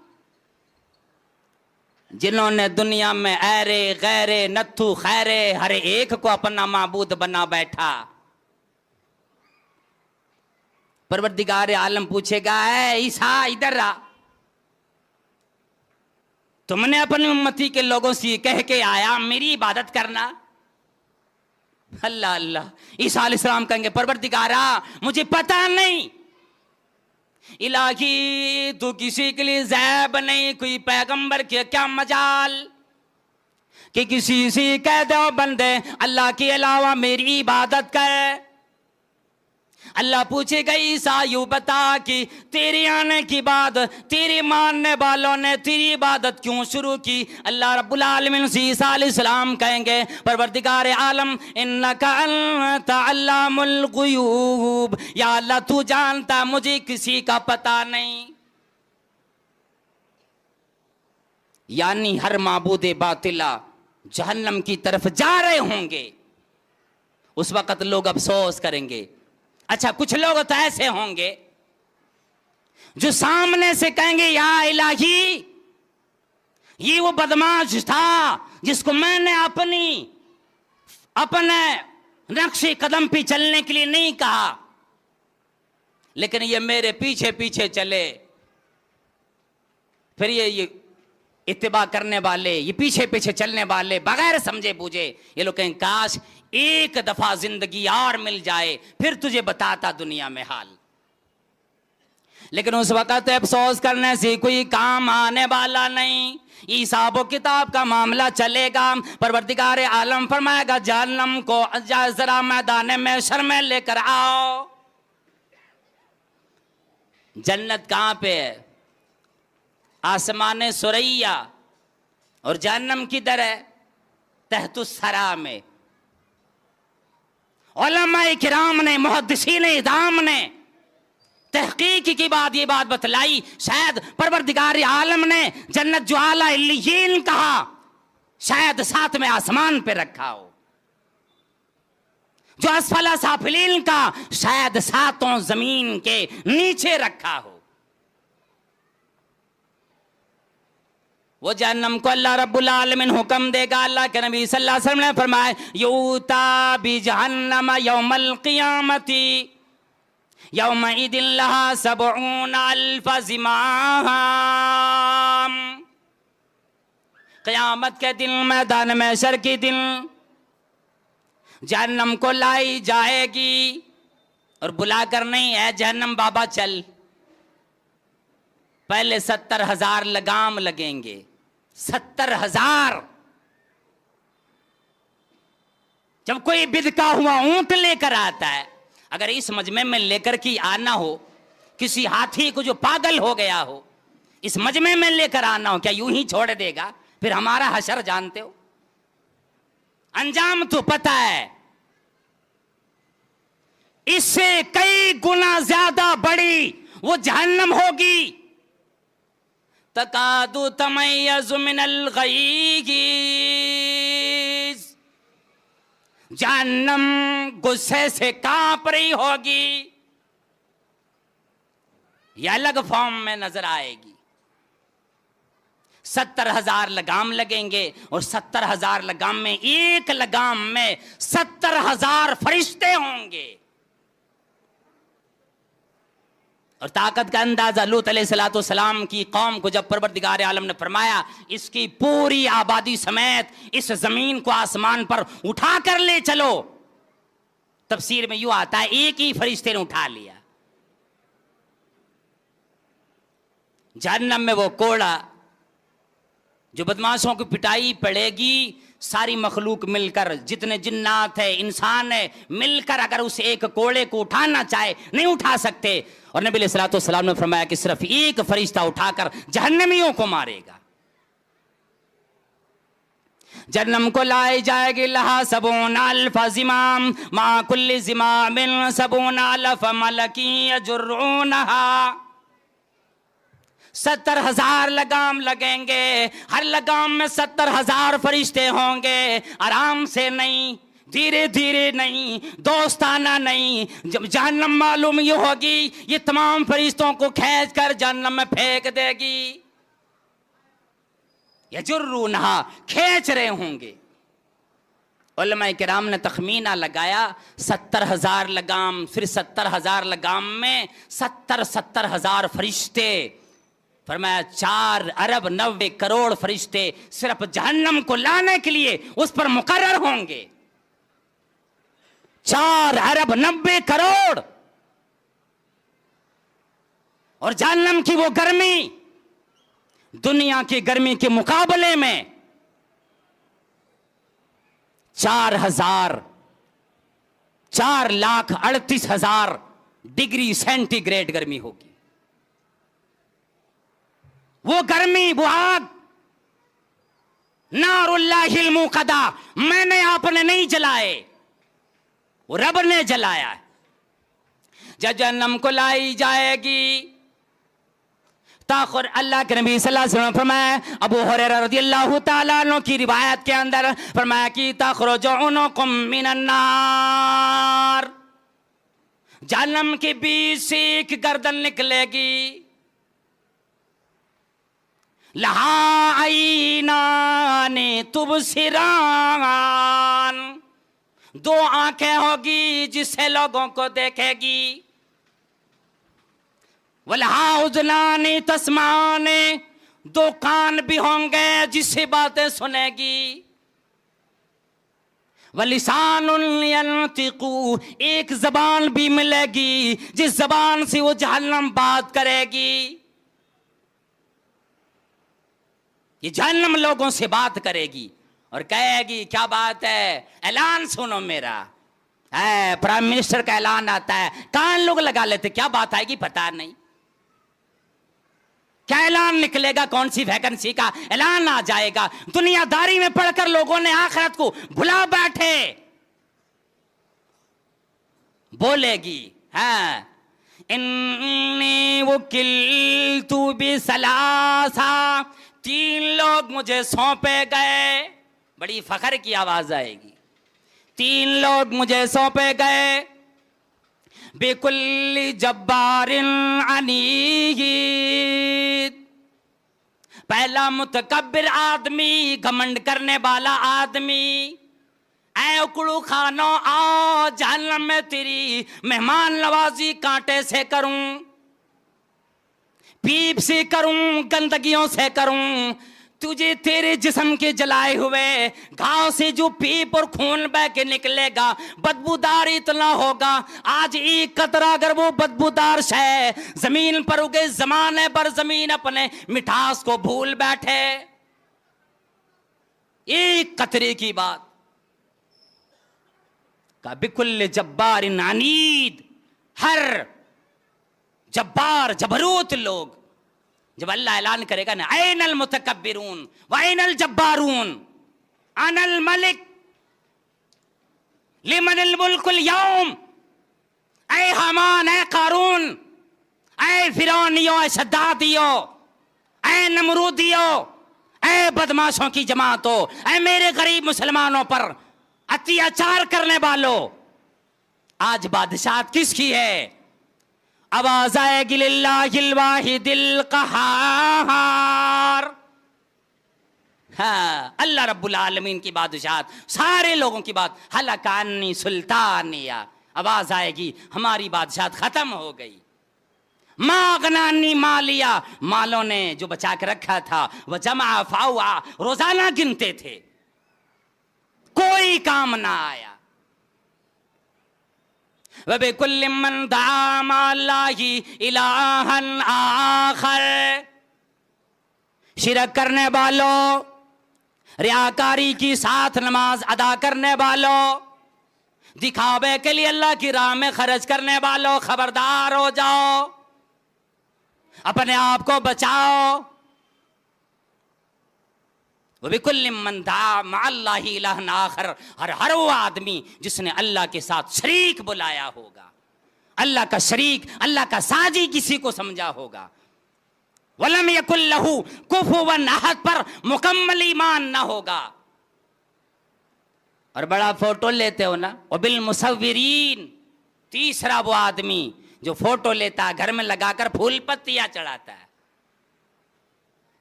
जिन्होंने दुनिया में ऐरे गैरे नत्थु खैरे हर एक को अपना माबूद बना बैठा। परवरदिगार आलम पूछेगा, ऐ ईसा इधर आ, तुमने अपनी उम्मती के लोगों से कह के आया मेरी इबादत करना। अल्लाह अल्लाह। ईसा अलैहिस्सलाम कहेंगे, परवरदिगारा मुझे पता नहीं, इलाही तू किसी के लिए ज़ैब नहीं, कोई पैगंबर के क्या मजाल कि किसी से कह दो बंदे अल्लाह के अलावा मेरी इबादत कर। अल्लाह पूछेगा, ईसा यूं बता कि तेरे आने की बाद तेरे मानने वालों ने तेरी इबादत क्यों शुरू की। अल्लाह रब्बुल आलमीन से ईसा अलैहिस्सलाम कहेंगे, परवरदिगार आलम इन्नका अंता अल्लामुल गुयूब, या अल्लाह तू जानता मुझे किसी का पता नहीं। यानी हर माबूदे बातिला जहन्नम की तरफ जा रहे होंगे। उस वक्त लोग अफसोस करेंगे। अच्छा, कुछ लोग तो ऐसे होंगे जो सामने से कहेंगे, या इलाही ये वो बदमाश था जिसको मैंने अपने नक्शे कदम पे चलने के लिए नहीं कहा, लेकिन ये मेरे पीछे पीछे चले। फिर ये इत्तिबा करने वाले, ये पीछे पीछे चलने वाले बगैर समझे बूझे, ये लोग कहें काश एक दफा जिंदगी और मिल जाए, फिर तुझे बताता दुनिया में हाल। लेकिन उस वक्त अफसोस करने से कोई काम आने वाला नहीं। हिसाब किताब का मामला चलेगा। परवरदिगार आलम फरमाएगा जहन्नम को जरा मैदान में शर में लेकर आओ। जन्नत कहां पे है? आसमान सुरैया। और जहन्नम किधर है? तहतुस्सरा में। उलमाए किराम ने, मुहद्दिसीन इज़ाम ने तहकीक की बात ये बात बतलाई, शायद परवरदिगार आलम ने जन्नत जो आला इल्लियीन कहा, शायद साथ में आसमान पे रखा हो। जो असफला साफिलीन का शायद सातों जमीन के नीचे रखा हो। वो जहन्नम को अल्लाह रब्बुल आलमीन हुक्म देगा। अल्लाह के नबी सल्लल्लाहु अलैहि वसल्लम ने फरमाया यूता बि जहन्नम यौमल क़ियामती यौमइदिन लहा सबऊन अल्फ ज़िमाम। क़यामत के दिन मैदान महशर के दिन जहन्नम को लाई जाएगी और बुलाकर नहीं है जहन्नम बाबा चल, पहले 70,000 लगाम लगेंगे। 70,000। जब कोई बिदका हुआ ऊंट लेकर आता है, अगर इस मजमे में लेकर के आना हो, किसी हाथी को जो पागल हो गया हो, इस मजमे में लेकर आना हो, क्या यूं ही छोड़ देगा? फिर हमारा हशर जानते हो, अंजाम तो पता है। इससे कई गुना ज्यादा बड़ी वो जहन्नम होगी। तकादु तमय्यज़ु मिनल गयज़। जहन्नम गुस्से से कांप रही होगी। यह अलग फॉर्म में नजर आएगी। 70,000 लगाम लगेंगे और 70,000 लगाम में एक लगाम में 70,000 फरिश्ते होंगे। और ताकत का अंदाजा लूत अलैहिस्सलाम की कौम को जब परवरदिगार आलम ने फरमाया इसकी पूरी आबादी समेत इस जमीन को आसमान पर उठा कर ले चलो, तफसीर में यूं आता है एक ही फरिश्ते ने उठा लिया। जहन्नम में वो कोड़ा जो बदमाशों की पिटाई पड़ेगी, सारी मखलूक मिलकर, जितने जिन्नात है इंसान है मिलकर अगर उस एक कोड़े को उठाना चाहे नहीं उठा सकते। और नबी अलैहिस्सलातु वस्सलाम ने फरमाया कि सिर्फ एक फरिश्ता उठाकर जहन्नमियों को मारेगा। जहन्नम को लाई जाएगी लहा सबून अल्फ ज़िमाम मा कुल्ली ज़िमामिन सबून अल्फ मलकी यजुर्रूनहा। 70,000 लगाम लगेंगे, हर लगाम में 70,000 फरिश्ते होंगे। आराम से नहीं, धीरे धीरे नहीं, दोस्ताना नहीं। जब जहन्नम मालूम ये होगी ये तमाम फरिश्तों को खींच कर जहन्नम में फेंक देगी। यजुर्रूनहा, खींच रहे होंगे। उलमाए किराम ने तखमीना लगाया 70,000 लगाम, फिर 70,000 लगाम में 70,000 फरिश्ते। फरमाया 4 अरब 90 करोड़ फरिश्ते सिर्फ जहन्नम को लाने के लिए उस पर मुकर्रर होंगे। 4 अरब 90 करोड़। और जहन्नम की वो गर्मी दुनिया की गर्मी के मुकाबले में 4,38,000 डिग्री सेंटीग्रेड गर्मी होगी। वो गर्मी, वो आग, नारुल्लाहिल मुक़दा, मैंने आपने नहीं जलाए, वो रब ने जलाया है। जब जहन्नम को लाई जाएगी ताखुर, अल्लाह के नबी सल्लल्लाहु अलैहि वसल्लम फरमाया, अबू हुरैरा रज़ियल्लाहु ताला अन्हु की रिवायत के अंदर फरमाया कि तखरुजुनुकुम मिनन नार। जहन्नम के बीच से एक गर्दन निकलेगी। लहा ऐनाने तुबसिरान, 2 आंखें होगी जिससे लोगों को देखेगी। वलहा उज़नाने तस्माने, 2 कान भी होंगे जिससे बातें सुनेगी। वलिसानुन यंतिकू, एक जबान भी मिलेगी जिस जबान से वो जहन्नम बात करेगी। ये जहन्नम लोगों से बात करेगी और कहेगी क्या बात है, ऐलान सुनो मेरा। प्राइम मिनिस्टर का ऐलान आता है, कान लोग लगा लेते, क्या बात आएगी पता नहीं, क्या ऐलान निकलेगा, कौन सी वैकेंसी का ऐलान आ जाएगा। दुनियादारी में पढ़कर लोगों ने आखिरत को भुला बैठे। बोलेगी इन्नी वकिलतु बिसलासा, 3 लोग मुझे सौंपे गए। बड़ी फखर की आवाज आएगी, 3 लोग मुझे सौंपे गए। बिकुल्ली जब्बारिन अनीद, पहला मुतकब्बिर आदमी, घमंड करने वाला आदमी। ऐ उकड़ू खानो आओ, जहन्नम में तेरी मेहमान नवाजी कांटे से करूं, पीप से करूं, गंदगियों से करूं। तुझे तेरे जिस्म के जलाए हुए घाव से जो पीप और खून बह के निकलेगा, बदबूदार इतना होगा। आज एक कतरा अगर वो बदबूदार है जमीन पर उगे, जमाने पर जमीन अपने मिठास को भूल बैठे। एक कतरे की बात का बिकुल जब्बार नानीद, हर जब्बार जबरूत लोग, जब अल्लाह ऐलान करेगा ना, ऐनल मुतकब्बिरून व ऐनल जब्बारून अनल मलिक लिमनिल मुल्कुल यौम। ऐ हमान, ऐ कारून, ऐ फिरौनियों, ऐ शद्दादियों, ऐ नमरूदियों, ऐ बदमाशों की जमातों, ऐ मेरे गरीब मुसलमानों पर अत्याचार करने वालों, आज बादशाहत किसकी है? आवाज आएगी लिल्लाहिल वाहिदिल क़हार। हाँ, अल्लाह रब्बुल आलमीन की बादशाहत, सारे लोगों की बात। हलकानी सुल्तानिया, आवाज आएगी हमारी बादशाहत खत्म हो गई। मागनानी मालिया, मालों ने जो बचा के रखा था, वह जमा फाउआ, रोजाना गिनते थे, कोई काम ना आया। वबिकुल्लिम मन दआ मअल्लाहि इलाहन आखर, शिरक करने वालों, रियाकारी की साथ नमाज अदा करने वालों, दिखावे के लिए अल्लाह की राह में खर्च करने वालों, खबरदार हो जाओ, अपने आप को बचाओ। वबिकुल्लिम मन दआ मअल्लाहि इलाहन आखर, हर वो आदमी जिसने अल्लाह के साथ शरीक बुलाया होगा, अल्लाह का शरीक, अल्लाह का साजी किसी को समझा होगा। वलम यकुल लहू कुफुवन अहद पर मुकम्मल ईमान ना होगा। और बड़ा फोटो लेते हो ना, वबिल मुसव्विरीन, तीसरा वो आदमी जो फोटो लेता है, घर में लगाकर फूल पत्तियां चढ़ाता है।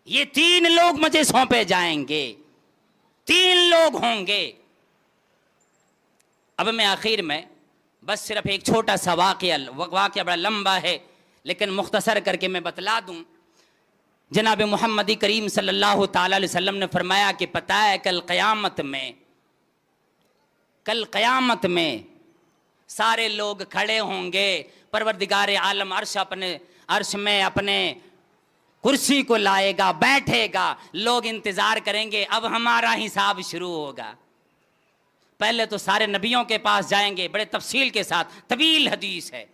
ये 3 लोग मुझे सौंपे जाएंगे, 3 लोग होंगे। अब मैं आखिर में बस सिर्फ एक छोटा सा वाक़या बड़ा लंबा है लेकिन मुख्तसर करके मैं बतला दूं। जनाब मुहम्मदी करीम सल्लल्लाहु ताला अलैहि वसल्लम ने फरमाया कि पता है कल क़यामत में सारे लोग खड़े होंगे, परवरदिगार आलम अर्श में अपने कुर्सी को लाएगा, बैठेगा, लोग इंतजार करेंगे, अब हमारा हिसाब शुरू होगा। पहले तो सारे नबियों के पास जाएंगे, बड़े तफसील के साथ, तवील हदीस है,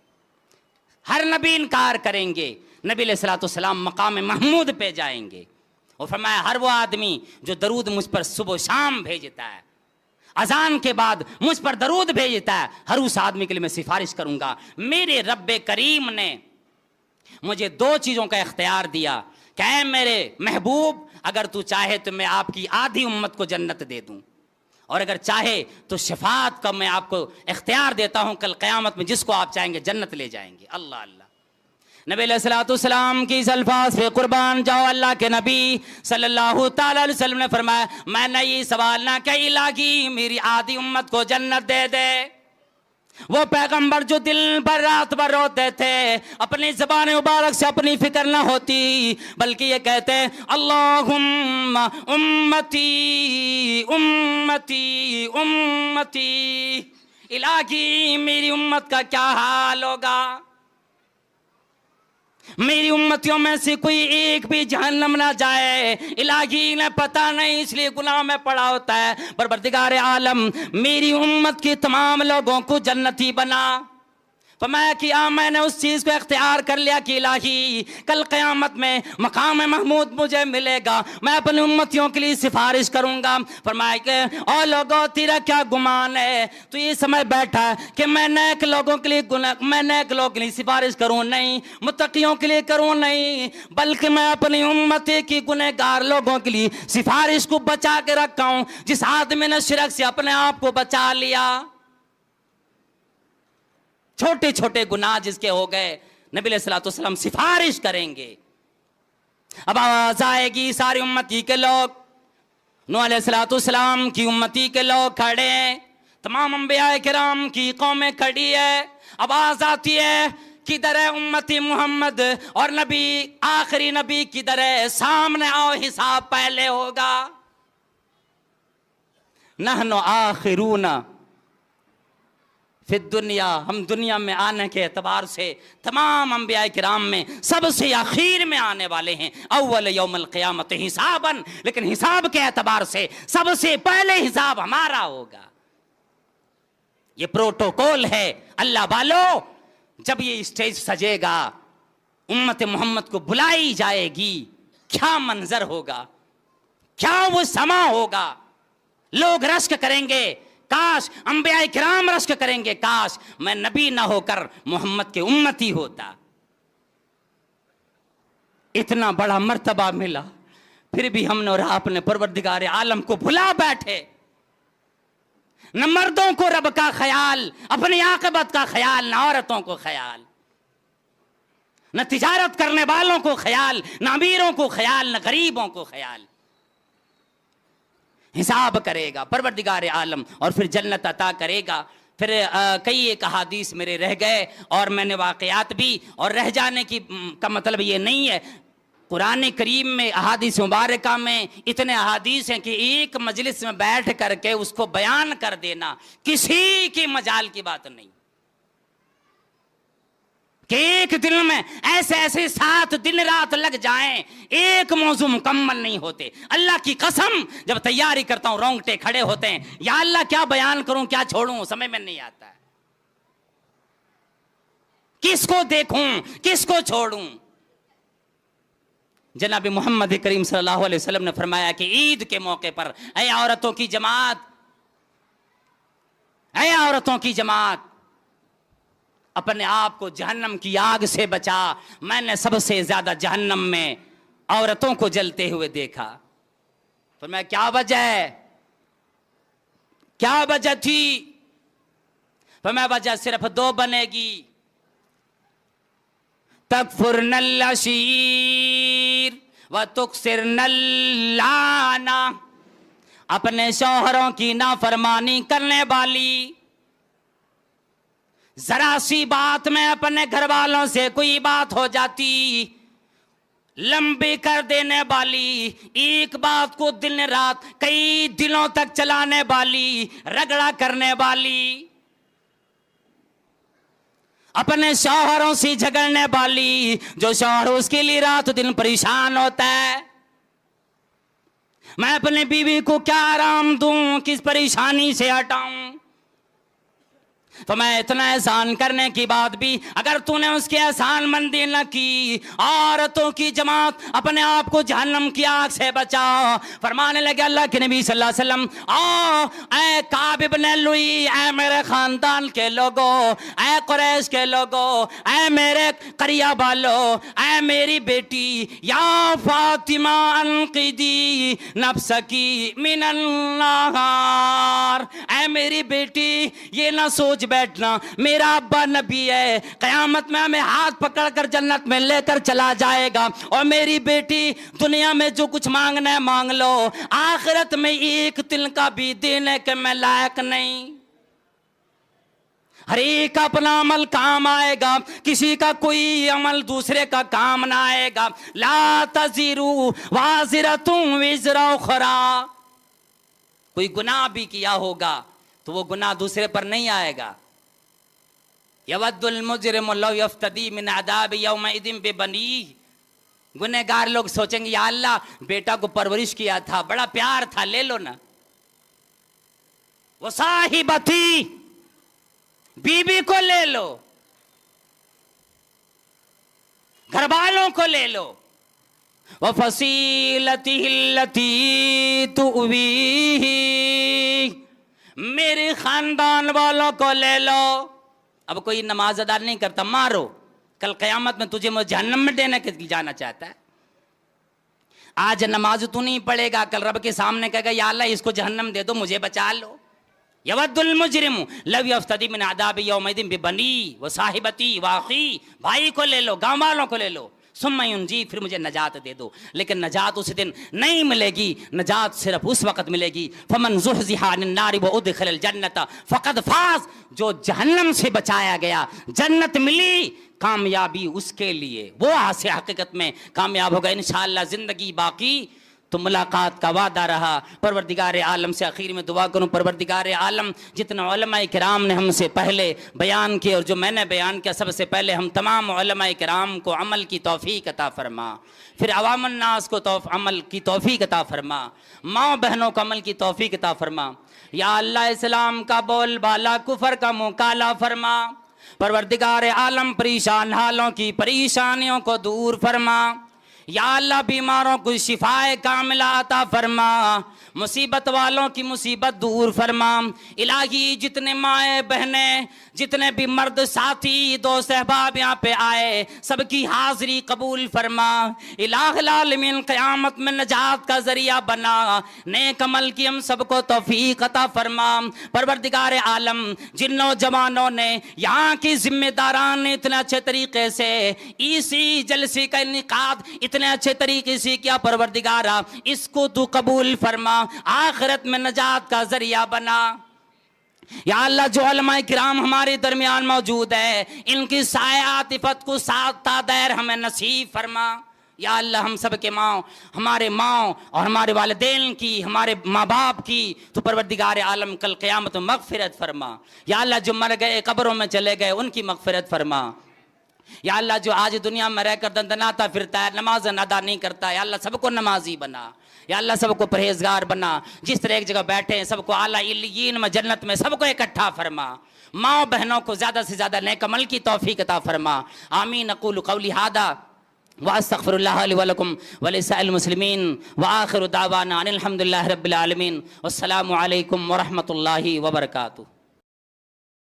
हर नबी इनकार करेंगे। नबी अलैहिस्सलाम मकाम महमूद पे जाएंगे और फरमाया हर वो आदमी जो दरूद मुझ पर सुबह शाम भेजता है, अजान के बाद मुझ पर दरूद भेजता है, हर उस आदमी के लिए मैं सिफारिश करूंगा। मेरे रब्बे करीम ने मुझे 2 चीज़ों का इख्तियार दिया, क्या मेरे महबूब, अगर तू चाहे तो मैं आपकी आधी उम्मत को जन्नत दे दूं, और अगर चाहे तो शफाअत का मैं आपको इख्तियार देता हूं, कल क़यामत में जिसको आप चाहेंगे जन्नत ले जाएंगे। अल्लाह अल्लाह। नबी अलैहिस्सलाम की इस अल्फाज पे कुर्बान जाओ, अल्लाह के नबी सल्लल्लाहु ताला अलैहि वसल्लम ने फरमाया, मैंने ये सवाल ना किया इलाही मेरी आधी उम्मत को जन्नत दे दे, वो पैगंबर जो दिल भर रात भर रोते थे, अपनी ज़बान मुबारक से अपनी फिक्र ना होती, बल्कि ये कहते अल्लाहुम्मा उम्मती उम्मती उम्मती, इलाही मेरी उम्मत का क्या हाल होगा, मेरी उम्मतियों में से कोई एक भी जहन्नम ना जाए। इलाही ने पता नहीं इसलिए गुनाह में पड़ा होता है। परवरदिगार आलम मेरी उम्मत के तमाम लोगों को जन्नती बना। फरमाया कि मैंने उस चीज़ को इख्तियार कर लिया कि इलाही कल क़यामत में मकाम महमूद मुझे मिलेगा, मैं अपनी उम्मतियों के लिए सिफारिश करूँगा। फरमाया कि और लोगों तेरा क्या गुमान है, तो ये समय बैठा कि मैं नेक लोगों के लिए सिफारिश करूँ नहीं, मुत्तकियों के लिए करूँ नहीं, बल्कि मैं अपनी उम्मत की गुनहगार लोगों के लिए सिफारिश को बचा के रखा हूँ। जिस आदमी ने शिरक से अपने आप को बचा लिया, छोटे छोटे गुनाह जिसके हो गए, नबी अलैहिस्सलातु वस्सलाम सिफारिश करेंगे। अब आवाज आएगी सारी उम्मती के लोग, नूह अलैहिस्सलातु वस्सलाम की उम्मती के लोग खड़े हैं, तमाम अंबिया किराम की कौमें खड़ी है। आवाज आती है किधर है उम्मती मोहम्मद, और नबी आखिरी नबी किधर है, सामने आओ हिसाब पहले होगा। नहनु आखिरूना फिर दुनिया, हम दुनिया में आने के एतबार से तमाम अंबिया किराम में सबसे आखिर में आने वाले हैं। अव्वल यौमल क़यामत हिसाबन, लेकिन हिसाब के एतबार से सबसे पहले हिसाब हमारा होगा। ये प्रोटोकॉल है। अल्लाह वालों, जब ये स्टेज सजेगा, उम्मत मोहम्मद को बुलाई जाएगी, क्या मंजर होगा, क्या वो समा होगा। लोग रश्क करेंगे, काश अंबिया किराम रश्क करेंगे, काश मैं नबी ना होकर मोहम्मद के उम्मती होता। इतना बड़ा मर्तबा मिला, फिर भी हमने और आपने परवरदिगार आलम को भुला बैठे। न मर्दों को रब का ख्याल, अपनी आक़िबत का ख्याल, न औरतों को ख्याल, न तिजारत करने वालों को ख्याल, न अमीरों को ख्याल, न गरीबों को ख्याल। हिसाब करेगा परवरदिगार आलम और फिर जन्नत अता करेगा। फिर कई एक अहादीस मेरे रह गए और मैंने वाक़यात भी, और रह जाने की का मतलब ये नहीं है, कुरान करीम में अहादीस मुबारका में इतने अहादीस हैं कि एक मजलिस में बैठ करके उसको बयान कर देना किसी की मजाल की बात नहीं, कि एक दिन में ऐसे ऐसे 7 दिन रात लग जाएं, एक मौजू मुकम्मल नहीं होते। अल्लाह की कसम, जब तैयारी करता हूं रोंगटे खड़े होते हैं, या अल्लाह क्या बयान करूं क्या छोड़ूं, समझ में नहीं आता है, किसको देखूं किसको छोड़ूं। जनाब मोहम्मद करीम सल्लल्लाहु अलैहि वसल्लम ने फरमाया कि ईद के मौके पर, ऐ औरतों की जमात, ऐ औरतों की जमात, अपने आप को जहन्नम की आग से बचा। मैंने सबसे ज्यादा जहन्नम में औरतों को जलते हुए देखा। तो मैं क्या वजह है, क्या वजह थी? तो मैं वजह सिर्फ 2 बनेगी, तकफुरनल अशीर व तुकसिरनल लाना, अपने शौहरों की नाफरमानी करने वाली, जरा सी बात में अपने घर वालों से कोई बात हो जाती लंबी कर देने वाली, एक बात को दिन रात कई दिनों तक चलाने वाली, रगड़ा करने वाली, अपने शौहरों से झगड़ने वाली, जो शौहर उसके लिए रात दिन परेशान होता है। मैं अपने बीवी को क्या आराम दूं, किस परेशानी से हटाऊं? तो मैं इतना एहसान करने के बाद भी अगर तूने उसकी एहसान मंदी न की, औरतों की जमात अपने आप को जहन्नम की आग से बचाओ। फरमाने लगे अल्लाह के नबी सल्लल्लाहु अलैहि वसल्लम, ऐ काब इब्न लुई, ऐ मेरे खानदान के लोगों, ऐ कुरैश के लोगों, ऐ मेरे करिया वालों, ऐ मेरी बेटी, या फातिमा अनक़िदी नफ्सकी मिनन नार, ऐ मेरी बेटी ये ना सोच बैठना मेरा अब्बा नबी है, कयामत में हमें हाथ पकड़कर जन्नत में लेकर चला जाएगा, और मेरी बेटी दुनिया में जो कुछ मांगना है मांग लो, आखिरत में एक तिल का भी देने के मैं लायक नहीं। हर एक का अपना अमल काम आएगा, किसी का कोई अमल दूसरे का काम ना आएगा। ला तज़िरु वाज़िरतुन विज़रा उख़रा, कोई गुनाह भी किया होगा तो वो गुनाह दूसरे पर नहीं आएगा। यवद्दुल मुजरिमु लौ यफ्तदी मिन अज़ाबि यौमइज़िन बिबनीह, गुनहगार लोग सोचेंगे या अल्लाह बेटा को परवरिश किया था, बड़ा प्यार था, ले लो ना। वो साहिबती, बीबी को ले लो, घर वालों को ले लो। वो फसीलती हिल्लती तुवीही, मेरे खानदान वालों को ले लो। अब कोई नमाज अदा नहीं करता, मारो, कल क़यामत में तुझे मुझे जहन्नम में देने के लिए जाना चाहता है। आज नमाज तू नहीं पढ़ेगा, कल रब के सामने कहेगा या अल्लाह इसको जहन्नम दे दो, मुझे बचा लो। यवद्दुल मुजरिमु लव यफ्तदी मिन अज़ाबि यौमइज़िन बिबनी व साहिबती व अख़ी, भाई को ले लो, गांव वालों को ले लो। सुम्मा युनजी, फिर मुझे नजात दे दो। लेकिन नजात उस दिन नहीं मिलेगी, नजात सिर्फ उस वक़्त मिलेगी। फमन ज़ुहज़िहा अनिन नारि व उदख़िलल जन्नत फ़क़द फ़ाज़, जो जहन्नम से बचाया गया, जन्नत मिली, कामयाबी उसके लिए, वो हासिल हकीकत में कामयाब होगा इंशाअल्लाह। ज़िंदगी बाकी तो मुलाकात का वादा रहा। परवरदिगार आलम से आखिर में दुआ करूँ, परवरदिगार आलम जितने उलमाए किराम ने हमसे पहले बयान किए और जो मैंने बयान किया, सबसे पहले हम तमाम उलमाए किराम को अमल की तौफीक अता फरमा, फिर अवामुन नास को अमल की तौफीक अता फरमा, माँ बहनों को अमल की तौफीक अता फरमा। या अल्लाह इस्लाम का बोल बाला, कुफर का मुँह काला फरमा। परवरदिगार आलम परेशान हालों की परेशानियों को दूर फरमा। या अल्लाह बीमारों को शिफाए कामिला अता फरमा, मुसीबत वालों की मुसीबत दूर फरमा। इलाही जितने माए बहनें, जितने भी मर्द साथी दोस्त अहबाब यहाँ पे आए, सबकी हाजिरी कबूल फरमा। इलाहुल आलमीन क़यामत में नजात का जरिया बना, नेक अमल की हम सबको तौफीक अता फरमा। परवरदिगार आलम जिन नौजवानों ने यहाँ की जिम्मेदारान ने इतने अच्छे तरीके से इसी जलसे का इनेकाद इतने अच्छे तरीके से किया, परवरदिगारा इसको तू कबूल फरमा, आखिरत में नजात का जरिया बना। या अल्लाह जो उलमाए किराम हमारे दरमियान मौजूद है, इनकी सायातिफत को साथ दैर हमें नसीब फरमा। या अल्लाह हम सब के माँ, हमारे माँ और हमारे वालिदैन की, हमारे माँ बाप की तो परवरदिगार आलम कल क़यामत में मग़फ़िरत फरमा। या अल्लाह जो मर गए कब्रों में चले गए उनकी मग़फ़िरत फरमा। या अल्लाह जो आज दुनिया में रहकर दंदनाता फिरता है, नमाज अदा नहीं करता है, या अल्लाह सबको नमाजी बना। या अल्लाह सबको परहेजगार बना। जिस तरह एक जगह बैठे हैं सबको आला इल्लियीन में, जन्नत में सबको इकट्ठा फरमा। माँ बहनों को ज़्यादा से ज़्यादा नेक अमल की तौफीक अता फरमा। आमीन। अक़ूलु क़ौली हादा व अस्तग़फ़िरुल्लाह ली व लकुम व लिसाइल मुस्लिमीन व आखिरु दावाना अनिल हम्दुलिल्लाहि रब्बिल आलमीन। वस्सलामु अलैकुम व रहमतुल्लाहि व बरकातुहू।